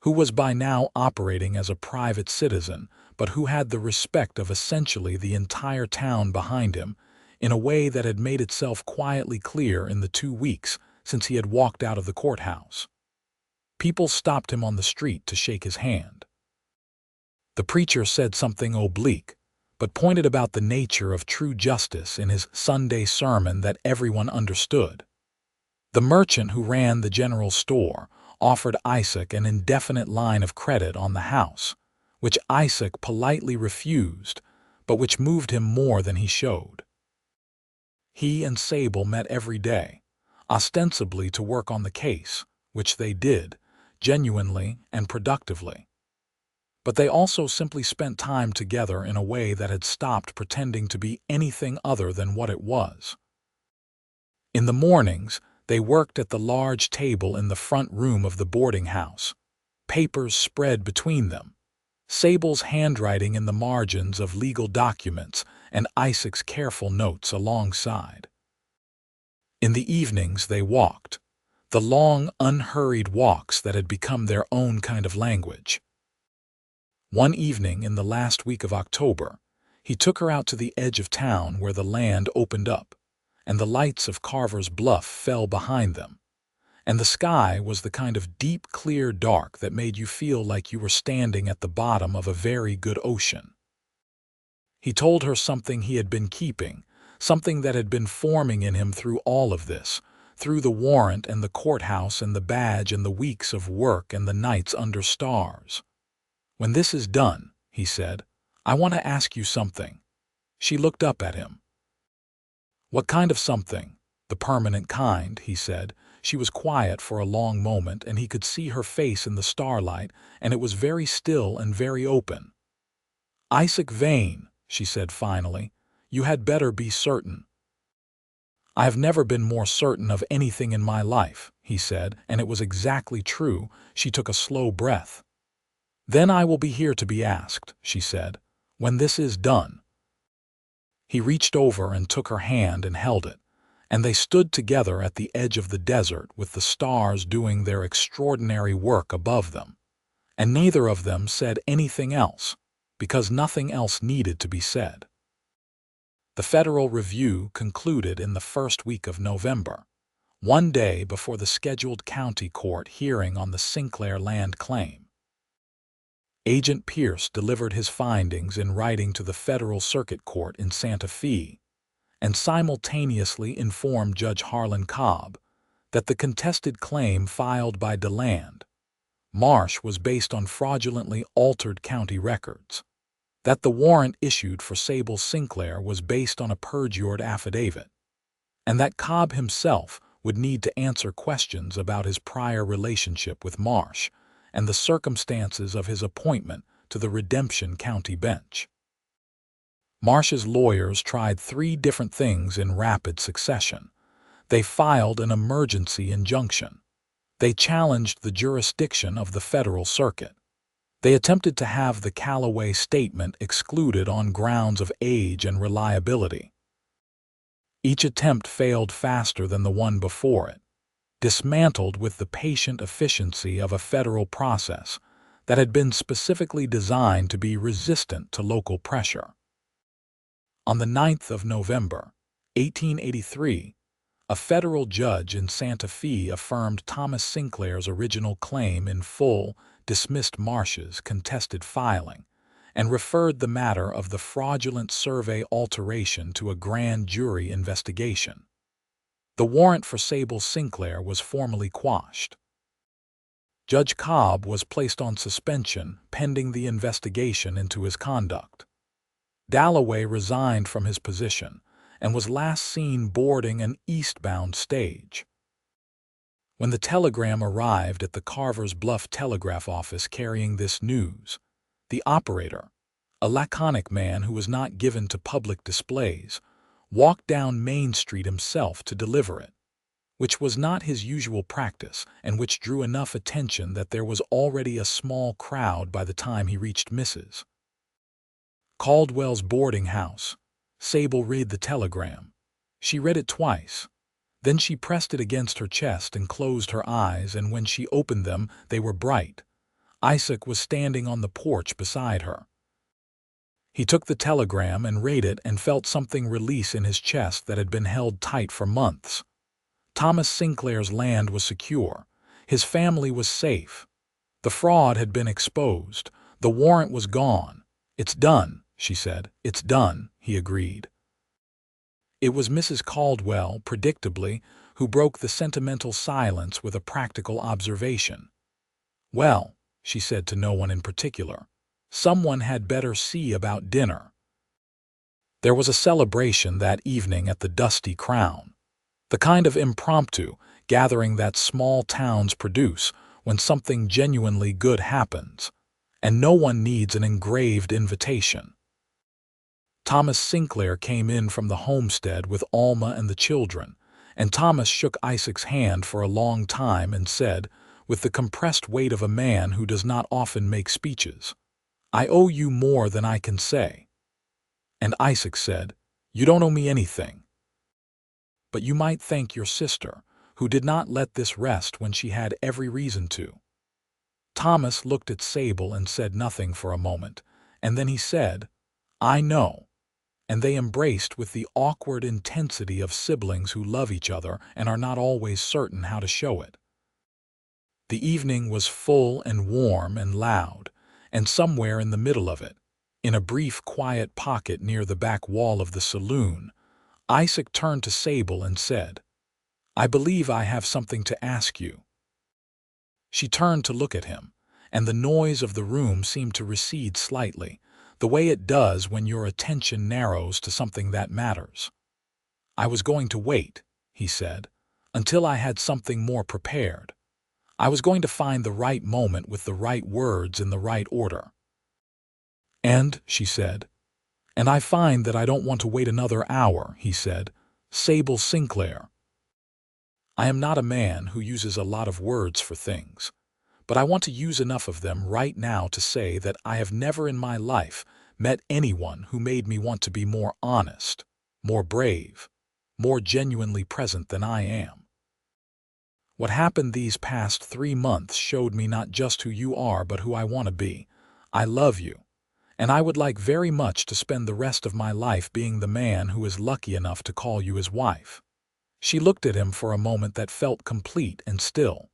who was by now operating as a private citizen, but who had the respect of essentially the entire town behind him in a way that had made itself quietly clear in the 2 weeks since he had walked out of the courthouse. People stopped him on the street to shake his hand. The preacher said something oblique, but pointed about the nature of true justice in his Sunday sermon that everyone understood. The merchant who ran the general store offered Isaac an indefinite line of credit on the house, which Isaac politely refused, but which moved him more than he showed. He and Sable met every day, ostensibly to work on the case, which they did, genuinely and productively. But they also simply spent time together in a way that had stopped pretending to be anything other than what it was. In the mornings, they worked at the large table in the front room of the boarding house, papers spread between them, Sable's handwriting in the margins of legal documents and Isaac's careful notes alongside. In the evenings they walked, the long, unhurried walks that had become their own kind of language. One evening in the last week of October, he took her out to the edge of town where the land opened up, and the lights of Carver's Bluff fell behind them, and the sky was the kind of deep, clear dark that made you feel like you were standing at the bottom of a very good ocean. He told her something he had been keeping, something that had been forming in him through all of this, through the warrant and the courthouse and the badge and the weeks of work and the nights under stars. "When this is done," he said, "I want to ask you something." She looked up at him. "What kind of something?" "The permanent kind," he said. She was quiet for a long moment, and he could see her face in the starlight, and it was very still and very open. "Isaac Vane," she said finally, "you had better be certain." "I have never been more certain of anything in my life," he said, and it was exactly true. She took a slow breath. "Then I will be here to be asked," she said, "when this is done." He reached over and took her hand and held it, and they stood together at the edge of the desert with the stars doing their extraordinary work above them, and neither of them said anything else, because nothing else needed to be said. The Federal Review concluded in the first week of November, one day before the scheduled county court hearing on the Sinclair land claim. Agent Pierce delivered his findings in writing to the Federal Circuit Court in Santa Fe, and simultaneously informed Judge Harlan Cobb that the contested claim filed by DeLand, Marsh, was based on fraudulently altered county records. that the warrant issued for Sable Sinclair was based on a perjured affidavit, and that Cobb himself would need to answer questions about his prior relationship with Marsh and the circumstances of his appointment to the Redemption County bench. Marsh's lawyers tried 3 different things in rapid succession. They filed an emergency injunction. They challenged the jurisdiction of the federal circuit. They attempted to have the Callaway statement excluded on grounds of age and reliability. Each attempt failed faster than the one before it, dismantled with the patient efficiency of a federal process that had been specifically designed to be resistant to local pressure. On the 9th of November, 1883, a federal judge in Santa Fe affirmed Thomas Sinclair's original claim in full, dismissed Marsh's contested filing, and referred the matter of the fraudulent survey alteration to a grand jury investigation. The warrant for Sable Sinclair was formally quashed. Judge Cobb was placed on suspension pending the investigation into his conduct. Dalloway resigned from his position and was last seen boarding an eastbound stage. When the telegram arrived at the Carver's Bluff telegraph office carrying this news, the operator, a laconic man who was not given to public displays, walked down Main Street himself to deliver it, which was not his usual practice and which drew enough attention that there was already a small crowd by the time he reached Mrs. Caldwell's boarding house. Sable read the telegram. She read it twice. Then she pressed it against her chest and closed her eyes, and when she opened them, they were bright. Isaac was standing on the porch beside her. He took the telegram and read it and felt something release in his chest that had been held tight for months. Thomas Sinclair's land was secure. His family was safe. The fraud had been exposed. The warrant was gone. "It's done," she said. "It's done," he agreed. It was Mrs. Caldwell, predictably, who broke the sentimental silence with a practical observation. "Well," she said to no one in particular, "someone had better see about dinner." There was a celebration that evening at the Dusty Crown, the kind of impromptu gathering that small towns produce when something genuinely good happens, and no one needs an engraved invitation. Thomas Sinclair came in from the homestead with Alma and the children, and Thomas shook Isaac's hand for a long time and said, with the compressed weight of a man who does not often make speeches, "I owe you more than I can say." And Isaac said, "You don't owe me anything. But you might thank your sister, who did not let this rest when she had every reason to." Thomas looked at Sable and said nothing for a moment, and then he said, "I know." And they embraced with the awkward intensity of siblings who love each other and are not always certain how to show it. The evening was full and warm and loud, and somewhere in the middle of it, in a brief quiet pocket near the back wall of the saloon, Isaac turned to Sable and said, "I believe I have something to ask you." She turned to look at him, and the noise of the room seemed to recede slightly, the way it does when your attention narrows to something that matters. "I was going to wait," he said, "until I had something more prepared. I was going to find the right moment with the right words in the right order." "And," she said, "and I find that I don't want to wait another hour," he said. "Sable Sinclair. I am not a man who uses a lot of words for things, but I want to use enough of them right now to say that I have never in my life met anyone who made me want to be more honest, more brave, more genuinely present than I am. What happened these past 3 months showed me not just who you are but who I want to be. I love you, and I would like very much to spend the rest of my life being the man who is lucky enough to call you his wife." She looked at him for a moment that felt complete and still.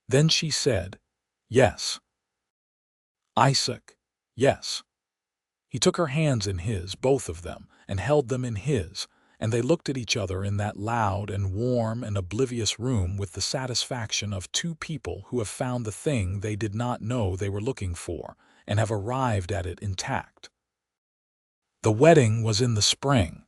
Then she said, "Yes. Isaac, yes." He took her hands in his, both of them, and held them in his, and they looked at each other in that loud and warm and oblivious room with the satisfaction of 2 people who have found the thing they did not know they were looking for and have arrived at it intact. The wedding was in the spring,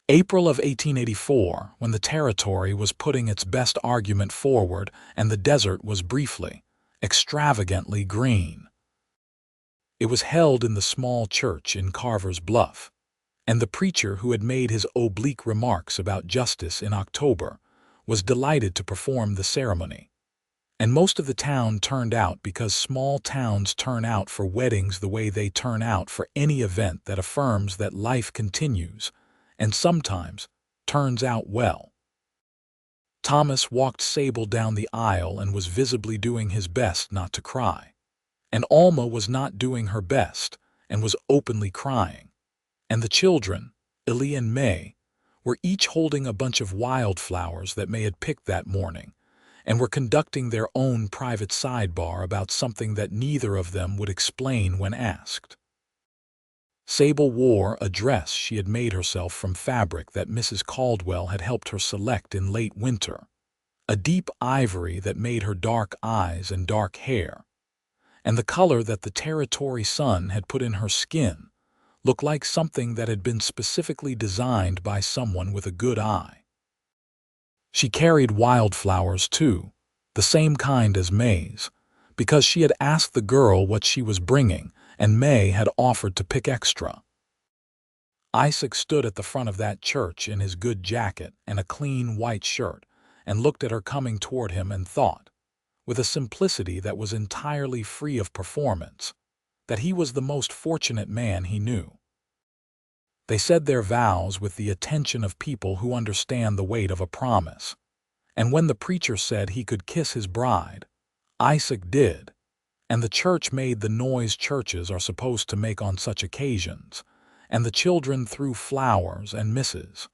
April of 1884, when the territory was putting its best argument forward and the desert was briefly, extravagantly green. It was held in the small church in Carver's Bluff, and the preacher who had made his oblique remarks about justice in October was delighted to perform the ceremony. And most of the town turned out because small towns turn out for weddings the way they turn out for any event that affirms that life continues, and sometimes turns out well. Thomas walked Sable down the aisle and was visibly doing his best not to cry. And Alma was not doing her best and was openly crying. And the children, Illy and May, were each holding a bunch of wildflowers that May had picked that morning, and were conducting their own private sidebar about something that neither of them would explain when asked. Sable wore a dress she had made herself from fabric that Mrs. Caldwell had helped her select in late winter, a deep ivory that made her dark eyes and dark hair, and the color that the territory sun had put in her skin looked like something that had been specifically designed by someone with a good eye. She carried wildflowers, too, the same kind as May's, because she had asked the girl what she was bringing, and May had offered to pick extra. Isaac stood at the front of that church in his good jacket and a clean white shirt, and looked at her coming toward him and thought, with a simplicity that was entirely free of performance, that he was the most fortunate man he knew. They said their vows with the attention of people who understand the weight of a promise, and when the preacher said he could kiss his bride, Isaac did, and the church made the noise churches are supposed to make on such occasions, and the children threw flowers and misses.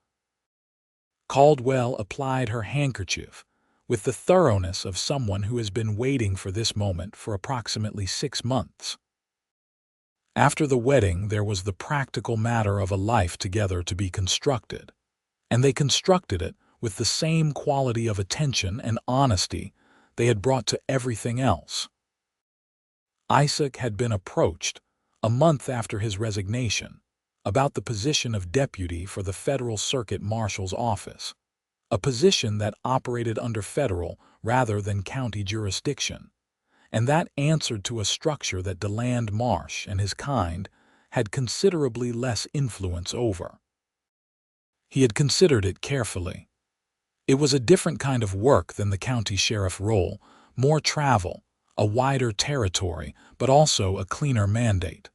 Caldwell applied her handkerchief with the thoroughness of someone who has been waiting for this moment for approximately 6 months. After the wedding, there was the practical matter of a life together to be constructed, and they constructed it with the same quality of attention and honesty they had brought to everything else. Isaac had been approached, a month after his resignation, about the position of deputy for the Federal Circuit Marshal's office, a position that operated under federal rather than county jurisdiction, and that answered to a structure that DeLand Marsh and his kind had considerably less influence over. He had considered it carefully. It was a different kind of work than the county sheriff role, more travel, a wider territory, but also a cleaner mandate.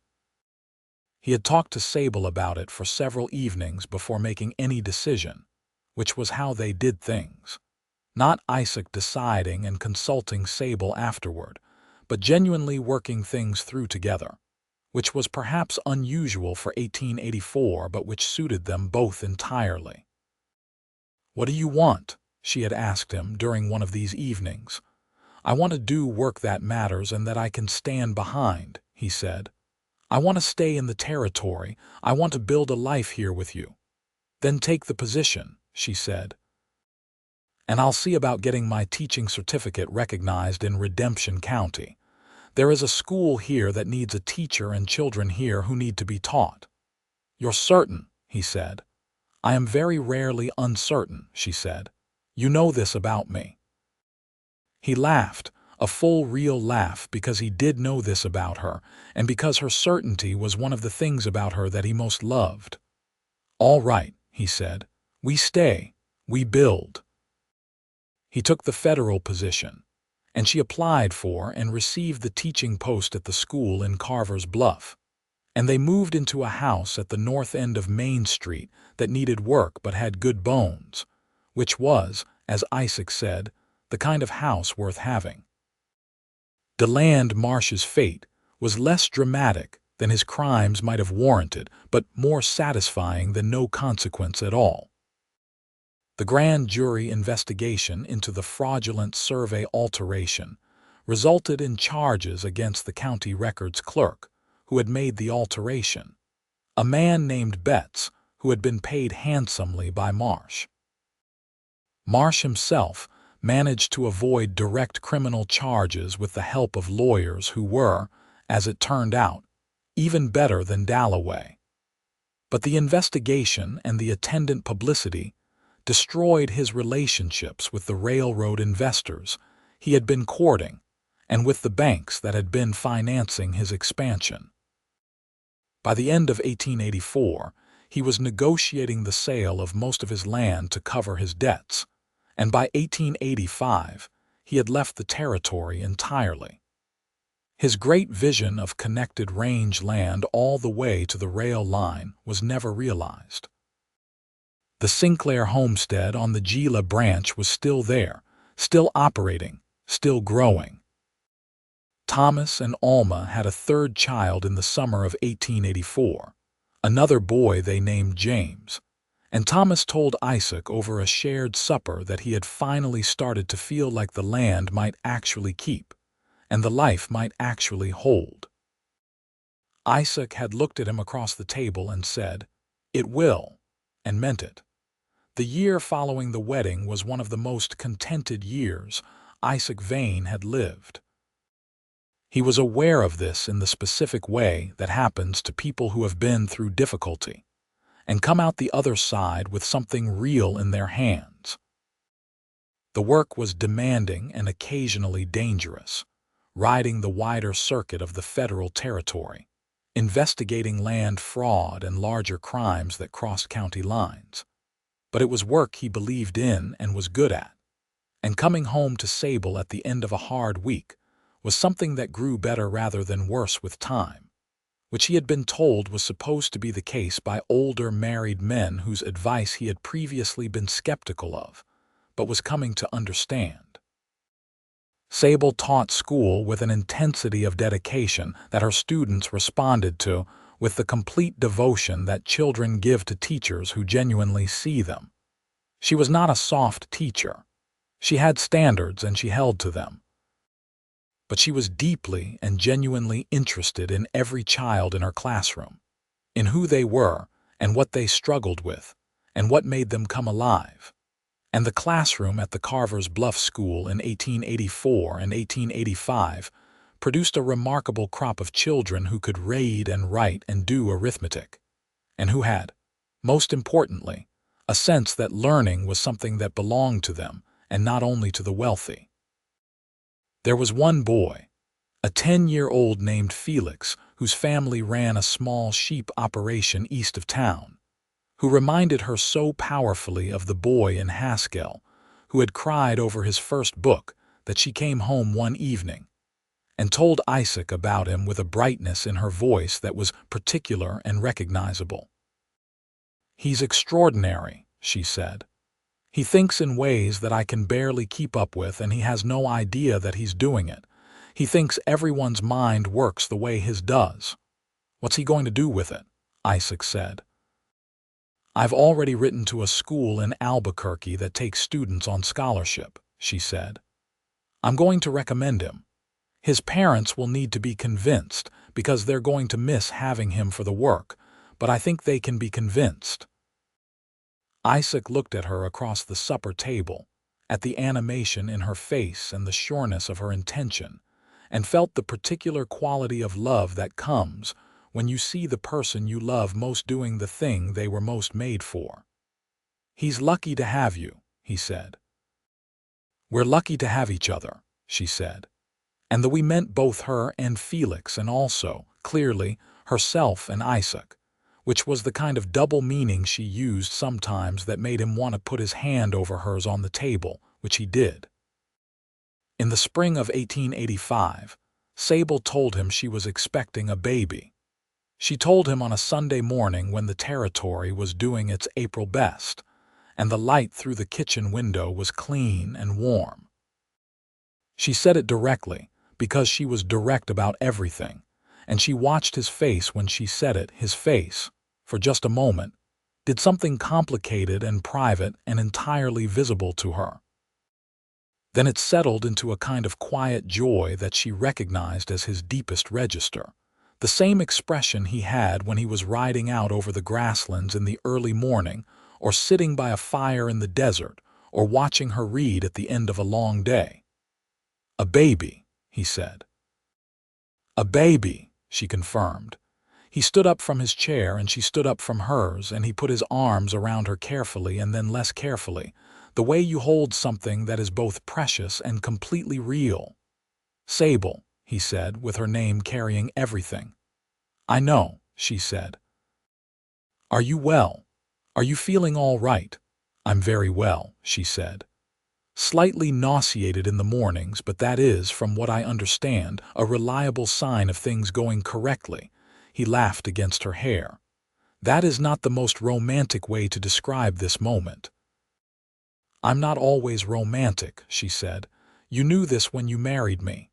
He had talked to Sable about it for several evenings before making any decision, which was how they did things. Not Isaac deciding and consulting Sable afterward, but genuinely working things through together, which was perhaps unusual for 1884 but which suited them both entirely. "What do you want?" she had asked him during one of these evenings. "I want to do work that matters and that I can stand behind," he said. "I want to stay in the territory. I want to build a life here with you." "Then take the position," she said. "And I'll see about getting my teaching certificate recognized in Redemption County. There is a school here that needs a teacher and children here who need to be taught." "You're certain?" he said. "I am very rarely uncertain," she said. "You know this about me." He laughed, a full real laugh, because he did know this about her, and because her certainty was one of the things about her that he most loved. "All right," he said. "We stay. We build." He took the federal position, and she applied for and received the teaching post at the school in Carver's Bluff, and they moved into a house at the north end of Main Street that needed work but had good bones, which was, as Isaac said, the kind of house worth having. DeLand Marsh's fate was less dramatic than his crimes might have warranted, but more satisfying than no consequence at all. The grand jury investigation into the fraudulent survey alteration resulted in charges against the county records clerk who had made the alteration, a man named Betts who had been paid handsomely by Marsh. Marsh himself managed to avoid direct criminal charges with the help of lawyers who were, as it turned out, even better than Dalloway. But the investigation and the attendant publicity destroyed his relationships with the railroad investors he had been courting and with the banks that had been financing his expansion. By the end of 1884, he was negotiating the sale of most of his land to cover his debts, and by 1885, he had left the territory entirely. His great vision of connected range land all the way to the rail line was never realized. The Sinclair homestead on the Gila branch was still there, still operating, still growing. Thomas and Alma had a third child in the summer of 1884, another boy they named James, and Thomas told Isaac over a shared supper that he had finally started to feel like the land might actually keep, and the life might actually hold. Isaac had looked at him across the table and said, "It will," and meant it. The year following the wedding was one of the most contented years Isaac Vane had lived. He was aware of this in the specific way that happens to people who have been through difficulty and come out the other side with something real in their hands. The work was demanding and occasionally dangerous, riding the wider circuit of the federal territory, investigating land fraud and larger crimes that crossed county lines. But it was work he believed in and was good at, and coming home to Sable at the end of a hard week was something that grew better rather than worse with time, which he had been told was supposed to be the case by older married men whose advice he had previously been skeptical of, but was coming to understand. Sable taught school with an intensity of dedication that her students responded to with the complete devotion that children give to teachers who genuinely see them. She was not a soft teacher. She had standards and she held to them. But she was deeply and genuinely interested in every child in her classroom, in who they were and what they struggled with and what made them come alive. And the classroom at the Carver's Bluff School in 1884 and 1885 produced a remarkable crop of children who could read and write and do arithmetic, and who had, most importantly, a sense that learning was something that belonged to them and not only to the wealthy. There was one boy, a 10-year-old named Felix, whose family ran a small sheep operation east of town, who reminded her so powerfully of the boy in Haskell who had cried over his first book that she came home one evening and told Isaac about him with a brightness in her voice that was particular and recognizable. "He's extraordinary," she said. "He thinks in ways that I can barely keep up with, and he has no idea that he's doing it. He thinks everyone's mind works the way his does. What's he going to do with it?" Isaac said. "I've already written to a school in Albuquerque that takes students on scholarship," she said. "I'm going to recommend him. His parents will need to be convinced because they're going to miss having him for the work, but I think they can be convinced." Isaac looked at her across the supper table, at the animation in her face and the sureness of her intention, and felt the particular quality of love that comes when you see the person you love most doing the thing they were most made for. "He's lucky to have you," he said. "We're lucky to have each other," she said. And the "we" meant both her and Felix and also, clearly, herself and Isaac, which was the kind of double meaning she used sometimes that made him want to put his hand over hers on the table, which he did. In the spring of 1885, Sable told him she was expecting a baby. She told him on a Sunday morning when the territory was doing its April best, and the light through the kitchen window was clean and warm. She said it directly, because she was direct about everything, and she watched his face when she said it. His face, for just a moment, did something complicated and private and entirely visible to her. Then it settled into a kind of quiet joy that she recognized as his deepest register, the same expression he had when he was riding out over the grasslands in the early morning, or sitting by a fire in the desert, or watching her read at the end of a long day. "A baby," he said. "A baby," she confirmed. He stood up from his chair and she stood up from hers, and he put his arms around her carefully and then less carefully, the way you hold something that is both precious and completely real. "Sable," he said, with her name carrying everything. "I know," she said. "Are you well? Are you feeling all right?" "I'm very well," she said. "Slightly nauseated in the mornings, but that is, from what I understand, a reliable sign of things going correctly." He laughed against her hair. "That is not the most romantic way to describe this moment." "I'm not always romantic," she said. "You knew this when you married me."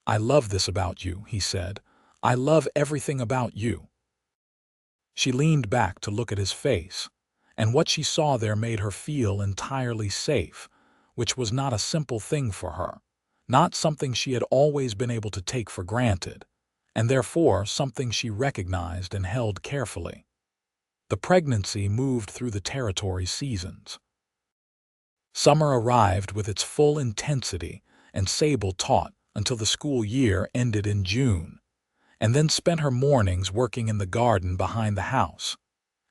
"I love this about you," he said. "I love everything about you." She leaned back to look at his face, and what she saw there made her feel entirely safe, which was not a simple thing for her, not something she had always been able to take for granted, and therefore something she recognized and held carefully. The pregnancy moved through the territory's seasons. Summer arrived with its full intensity, and Sable taught until the school year ended in June, and then spent her mornings working in the garden behind the house,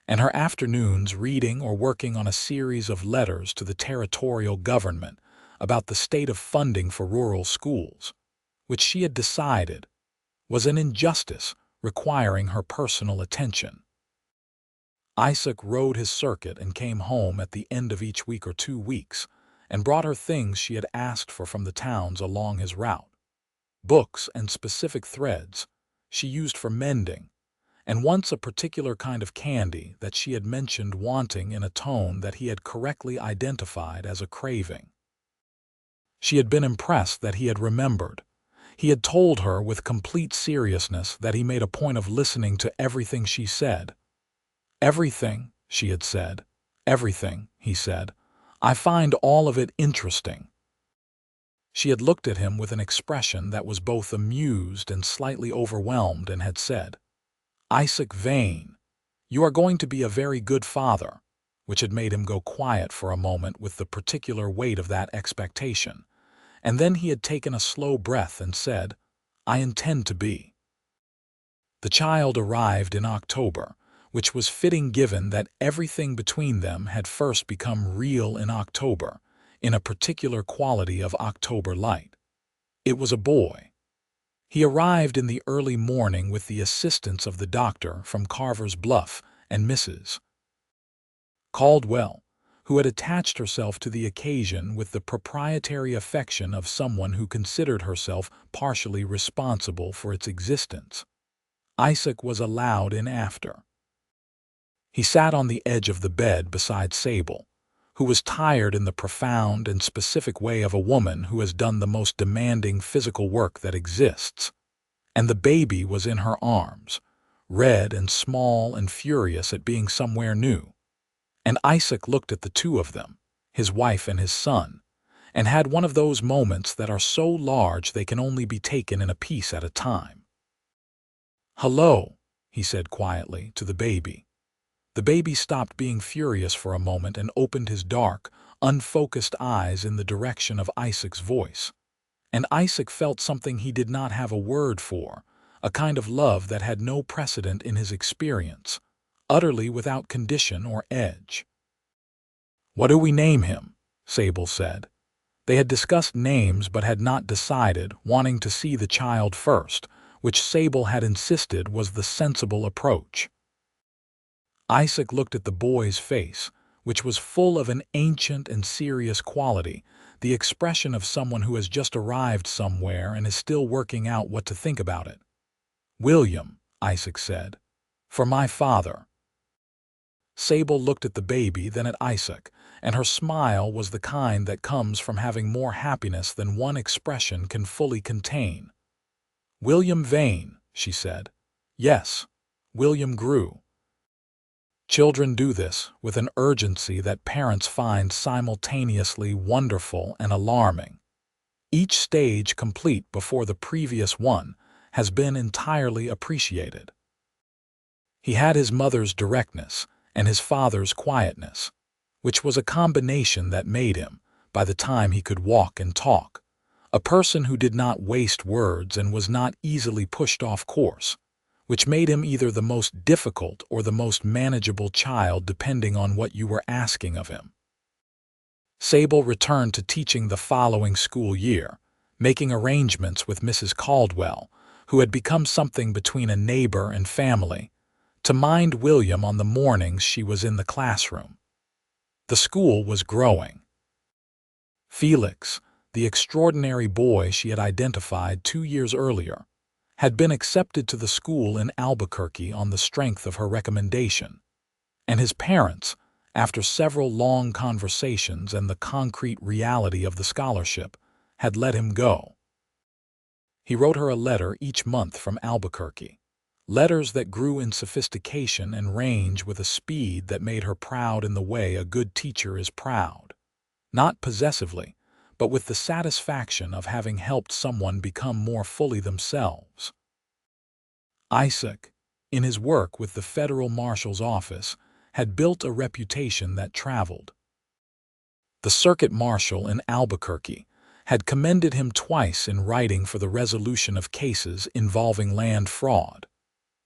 and her afternoons reading or working on a series of letters to the territorial government about the state of funding for rural schools, which she had decided was an injustice requiring her personal attention. Isaac rode his circuit and came home at the end of each week or 2 weeks, and brought her things she had asked for from the towns along his route. Books and specific threads she used for mending, and once a particular kind of candy that she had mentioned wanting in a tone that he had correctly identified as a craving. She had been impressed that he had remembered. He had told her with complete seriousness that he made a point of listening to everything she said. "Everything," she had said. "Everything," he said. "I find all of it interesting." She had looked at him with an expression that was both amused and slightly overwhelmed and had said, "Isaac Vane, you are going to be a very good father," which had made him go quiet for a moment with the particular weight of that expectation. And then he had taken a slow breath and said, "I intend to be." The child arrived in October, which was fitting given that everything between them had first become real in October, in a particular quality of October light. It was a boy. He arrived in the early morning with the assistance of the doctor from Carver's Bluff and Mrs. Caldwell, who had attached herself to the occasion with the proprietary affection of someone who considered herself partially responsible for its existence. Isaac was allowed in after. He sat on the edge of the bed beside Sable, who was tired in the profound and specific way of a woman who has done the most demanding physical work that exists, and the baby was in her arms, red and small and furious at being somewhere new. And Isaac looked at the two of them, his wife and his son, and had one of those moments that are so large they can only be taken in a piece at a time. "Hello," he said quietly to the baby. The baby stopped being furious for a moment and opened his dark, unfocused eyes in the direction of Isaac's voice. And Isaac felt something he did not have a word for, a kind of love that had no precedent in his experience, utterly without condition or edge. "What do we name him?" Sable said. They had discussed names but had not decided, wanting to see the child first, which Sable had insisted was the sensible approach. Isaac looked at the boy's face, which was full of an ancient and serious quality, the expression of someone who has just arrived somewhere and is still working out what to think about it. "William," Isaac said, "for my father." Sable looked at the baby, then at Isaac, and her smile was the kind that comes from having more happiness than one expression can fully contain. "William Vane," she said. "Yes." William grew. Children do this with an urgency that parents find simultaneously wonderful and alarming. Each stage complete before the previous one has been entirely appreciated. He had his mother's directness and his father's quietness, which was a combination that made him, by the time he could walk and talk, a person who did not waste words and was not easily pushed off course, which made him either the most difficult or the most manageable child depending on what you were asking of him. Sable returned to teaching the following school year, making arrangements with Mrs. Caldwell, who had become something between a neighbor and family, to mind William on the mornings she was in the classroom. The school was growing. Felix, the extraordinary boy she had identified 2 years earlier, had been accepted to the school in Albuquerque on the strength of her recommendation, and his parents, after several long conversations and the concrete reality of the scholarship, had let him go. He wrote her a letter each month from Albuquerque, letters that grew in sophistication and range with a speed that made her proud in the way a good teacher is proud, not possessively, but with the satisfaction of having helped someone become more fully themselves. Isaac, in his work with the Federal Marshal's Office, had built a reputation that traveled. The Circuit Marshal in Albuquerque had commended him twice in writing for the resolution of cases involving land fraud,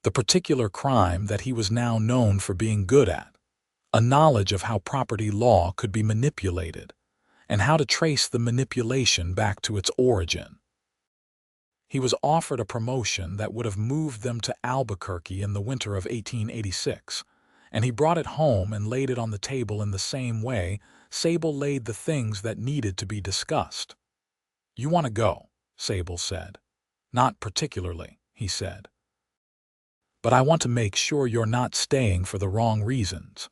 the particular crime that he was now known for being good at, a knowledge of how property law could be manipulated, and how to trace the manipulation back to its origin. He was offered a promotion that would have moved them to Albuquerque in the winter of 1886, and he brought it home and laid it on the table in the same way Sable laid the things that needed to be discussed. "You want to go," Sable said. "Not particularly," he said. "But I want to make sure you're not staying for the wrong reasons."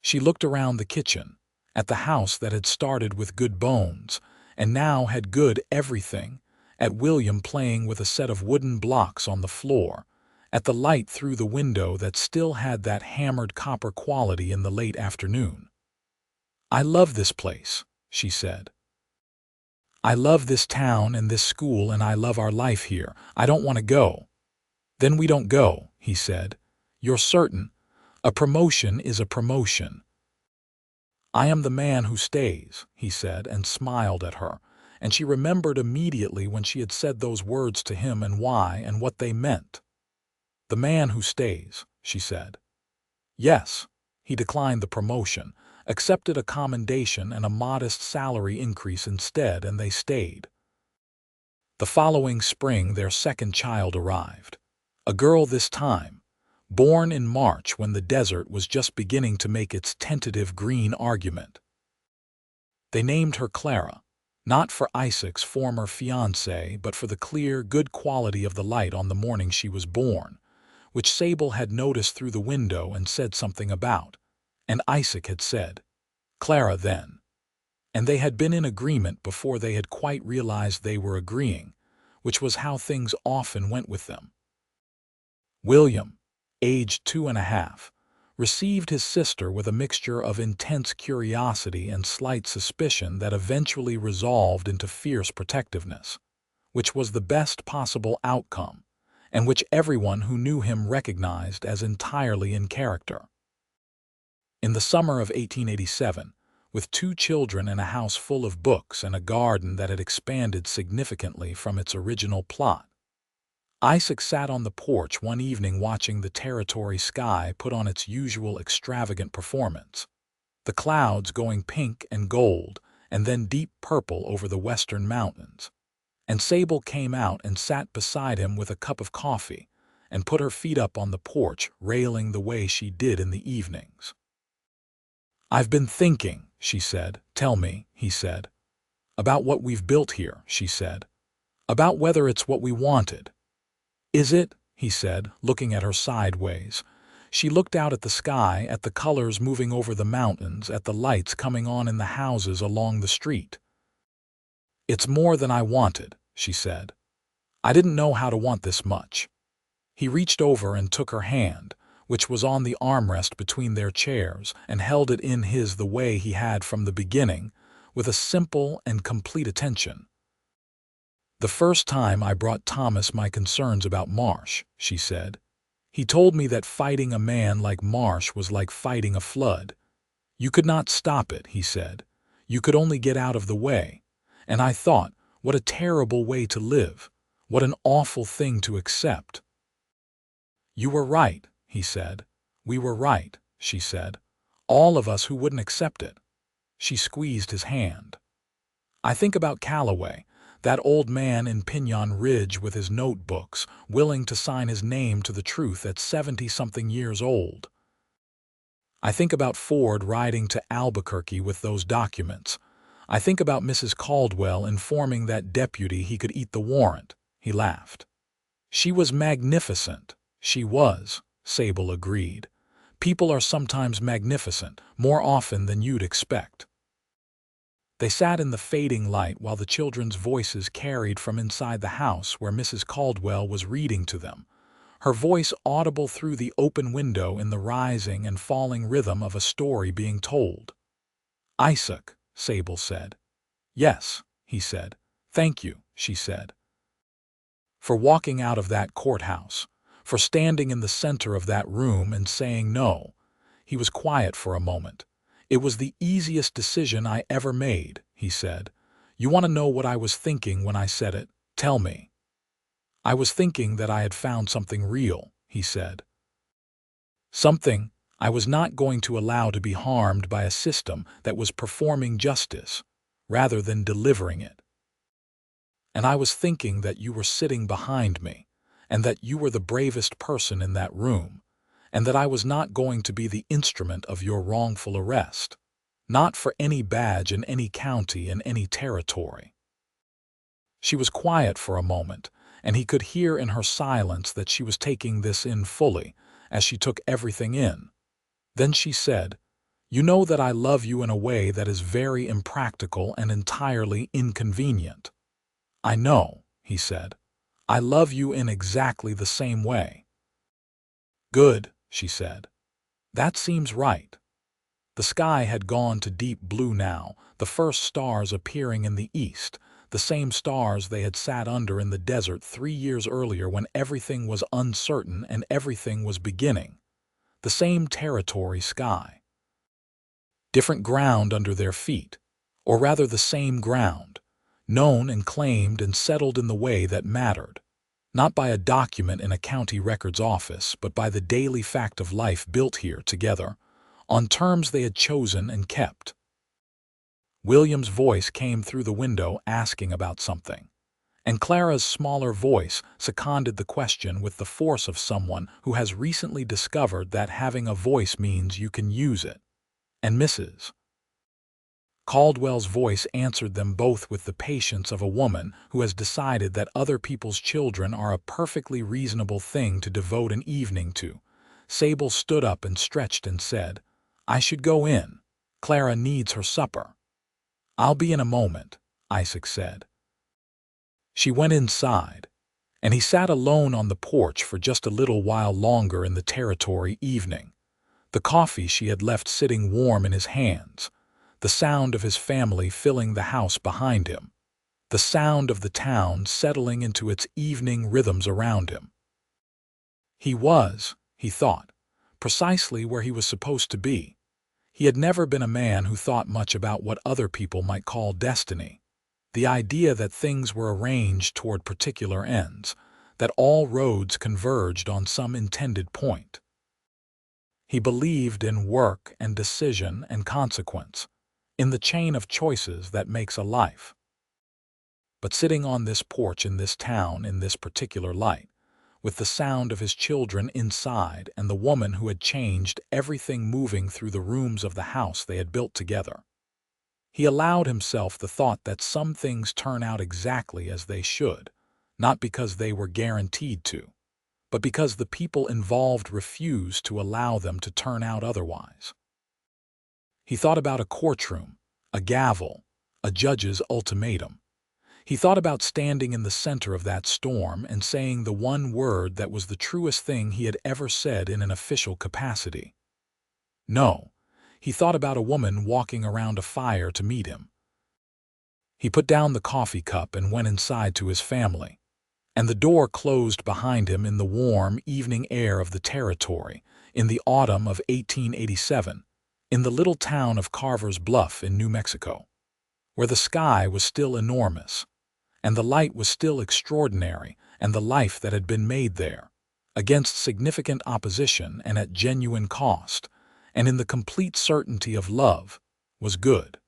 She looked around the kitchen, at the house that had started with good bones, and now had good everything, at William playing with a set of wooden blocks on the floor, at the light through the window that still had that hammered copper quality in the late afternoon. "I love this place," she said. "I love this town and this school, and I love our life here. I don't want to go." "Then we don't go," he said. "You're certain? A promotion is a promotion." "I am the man who stays," he said, and smiled at her, and she remembered immediately when she had said those words to him and why and what they meant. "The man who stays," she said. Yes, he declined the promotion, accepted a commendation and a modest salary increase instead, and they stayed. The following spring their second child arrived, a girl this time, born in March when the desert was just beginning to make its tentative green argument. They named her Clara, not for Isaac's former fiancée, but for the clear, good quality of the light on the morning she was born, which Sable had noticed through the window and said something about, and Isaac had said, "Clara then." And they had been in agreement before they had quite realized they were agreeing, which was how things often went with them. William, aged 2.5, received his sister with a mixture of intense curiosity and slight suspicion that eventually resolved into fierce protectiveness, which was the best possible outcome, and which everyone who knew him recognized as entirely in character. In the summer of 1887, with 2 children and a house full of books and a garden that had expanded significantly from its original plot, Isaac sat on the porch one evening watching the territory sky put on its usual extravagant performance, the clouds going pink and gold and then deep purple over the western mountains, and Sable came out and sat beside him with a cup of coffee and put her feet up on the porch, railing the way she did in the evenings. "I've been thinking," she said. "Tell me," he said. "About what we've built here," she said. "About whether it's what we wanted." "Is it?" he said, looking at her sideways. She looked out at the sky, at the colors moving over the mountains, at the lights coming on in the houses along the street. "It's more than I wanted," she said. "I didn't know how to want this much." He reached over and took her hand, which was on the armrest between their chairs, and held it in his the way he had from the beginning, with a simple and complete attention. "The first time I brought Thomas my concerns about Marsh," she said, "he told me that fighting a man like Marsh was like fighting a flood. You could not stop it, he said. You could only get out of the way. And I thought, what a terrible way to live, what an awful thing to accept. "You were right," he said. "We were right," she said. "All of us who wouldn't accept it." She squeezed his hand. "I think about Calloway, that old man in Pinyon Ridge with his notebooks, willing to sign his name to the truth at 70-something years old. I think about Ford riding to Albuquerque with those documents. I think about Mrs. Caldwell informing that deputy he could eat the warrant." He laughed. "She was magnificent." "She was," Sable agreed. "People are sometimes magnificent, more often than you'd expect." They sat in the fading light while the children's voices carried from inside the house where Mrs. Caldwell was reading to them, her voice audible through the open window in the rising and falling rhythm of a story being told. "Isaac," Sable said. "Yes," he said. "Thank you," she said. "For walking out of that courthouse, for standing in the center of that room and saying no." He was quiet for a moment. "It was the easiest decision I ever made," he said. "You want to know what I was thinking when I said it? Tell me." "I was thinking that I had found something real," he said. "Something I was not going to allow to be harmed by a system that was performing justice rather than delivering it. And I was thinking that you were sitting behind me, and that you were the bravest person in that room, and that I was not going to be the instrument of your wrongful arrest, not for any badge in any county in any territory." She was quiet for a moment, and he could hear in her silence that she was taking this in fully, as she took everything in. Then she said, "You know that I love you in a way that is very impractical and entirely inconvenient." "I know," he said. "I love you in exactly the same way." "Good," she said. "That seems right." The sky had gone to deep blue now, the first stars appearing in the east, the same stars they had sat under in the desert 3 years earlier when everything was uncertain and everything was beginning. The same territory sky. Different ground under their feet, or rather the same ground, known and claimed and settled in the way that mattered, not by a document in a county records office, but by the daily fact of life built here together, on terms they had chosen and kept. William's voice came through the window asking about something, and Clara's smaller voice seconded the question with the force of someone who has recently discovered that having a voice means you can use it. And Mrs. Caldwell's voice answered them both with the patience of a woman who has decided that other people's children are a perfectly reasonable thing to devote an evening to. Sable stood up and stretched and said, "I should go in. Clara needs her supper." "I'll be in a moment," Isaac said. She went inside, and he sat alone on the porch for just a little while longer in the territory evening, the coffee she had left sitting warm in his hands, the sound of his family filling the house behind him, the sound of the town settling into its evening rhythms around him. He was, he thought, precisely where he was supposed to be. He had never been a man who thought much about what other people might call destiny, the idea that things were arranged toward particular ends, that all roads converged on some intended point. He believed in work and decision and consequence, in the chain of choices that makes a life. But sitting on this porch in this town in this particular light, with the sound of his children inside and the woman who had changed everything moving through the rooms of the house they had built together, he allowed himself the thought that some things turn out exactly as they should, not because they were guaranteed to, but because the people involved refused to allow them to turn out otherwise. He thought about a courtroom, a gavel, a judge's ultimatum. He thought about standing in the center of that storm and saying the one word that was the truest thing he had ever said in an official capacity. No, he thought about a woman walking around a fire to meet him. He put down the coffee cup and went inside to his family, and the door closed behind him in the warm evening air of the territory in the autumn of 1887, in the little town of Carver's Bluff in New Mexico, where the sky was still enormous, and the light was still extraordinary, and the life that had been made there, against significant opposition and at genuine cost, and in the complete certainty of love, was good.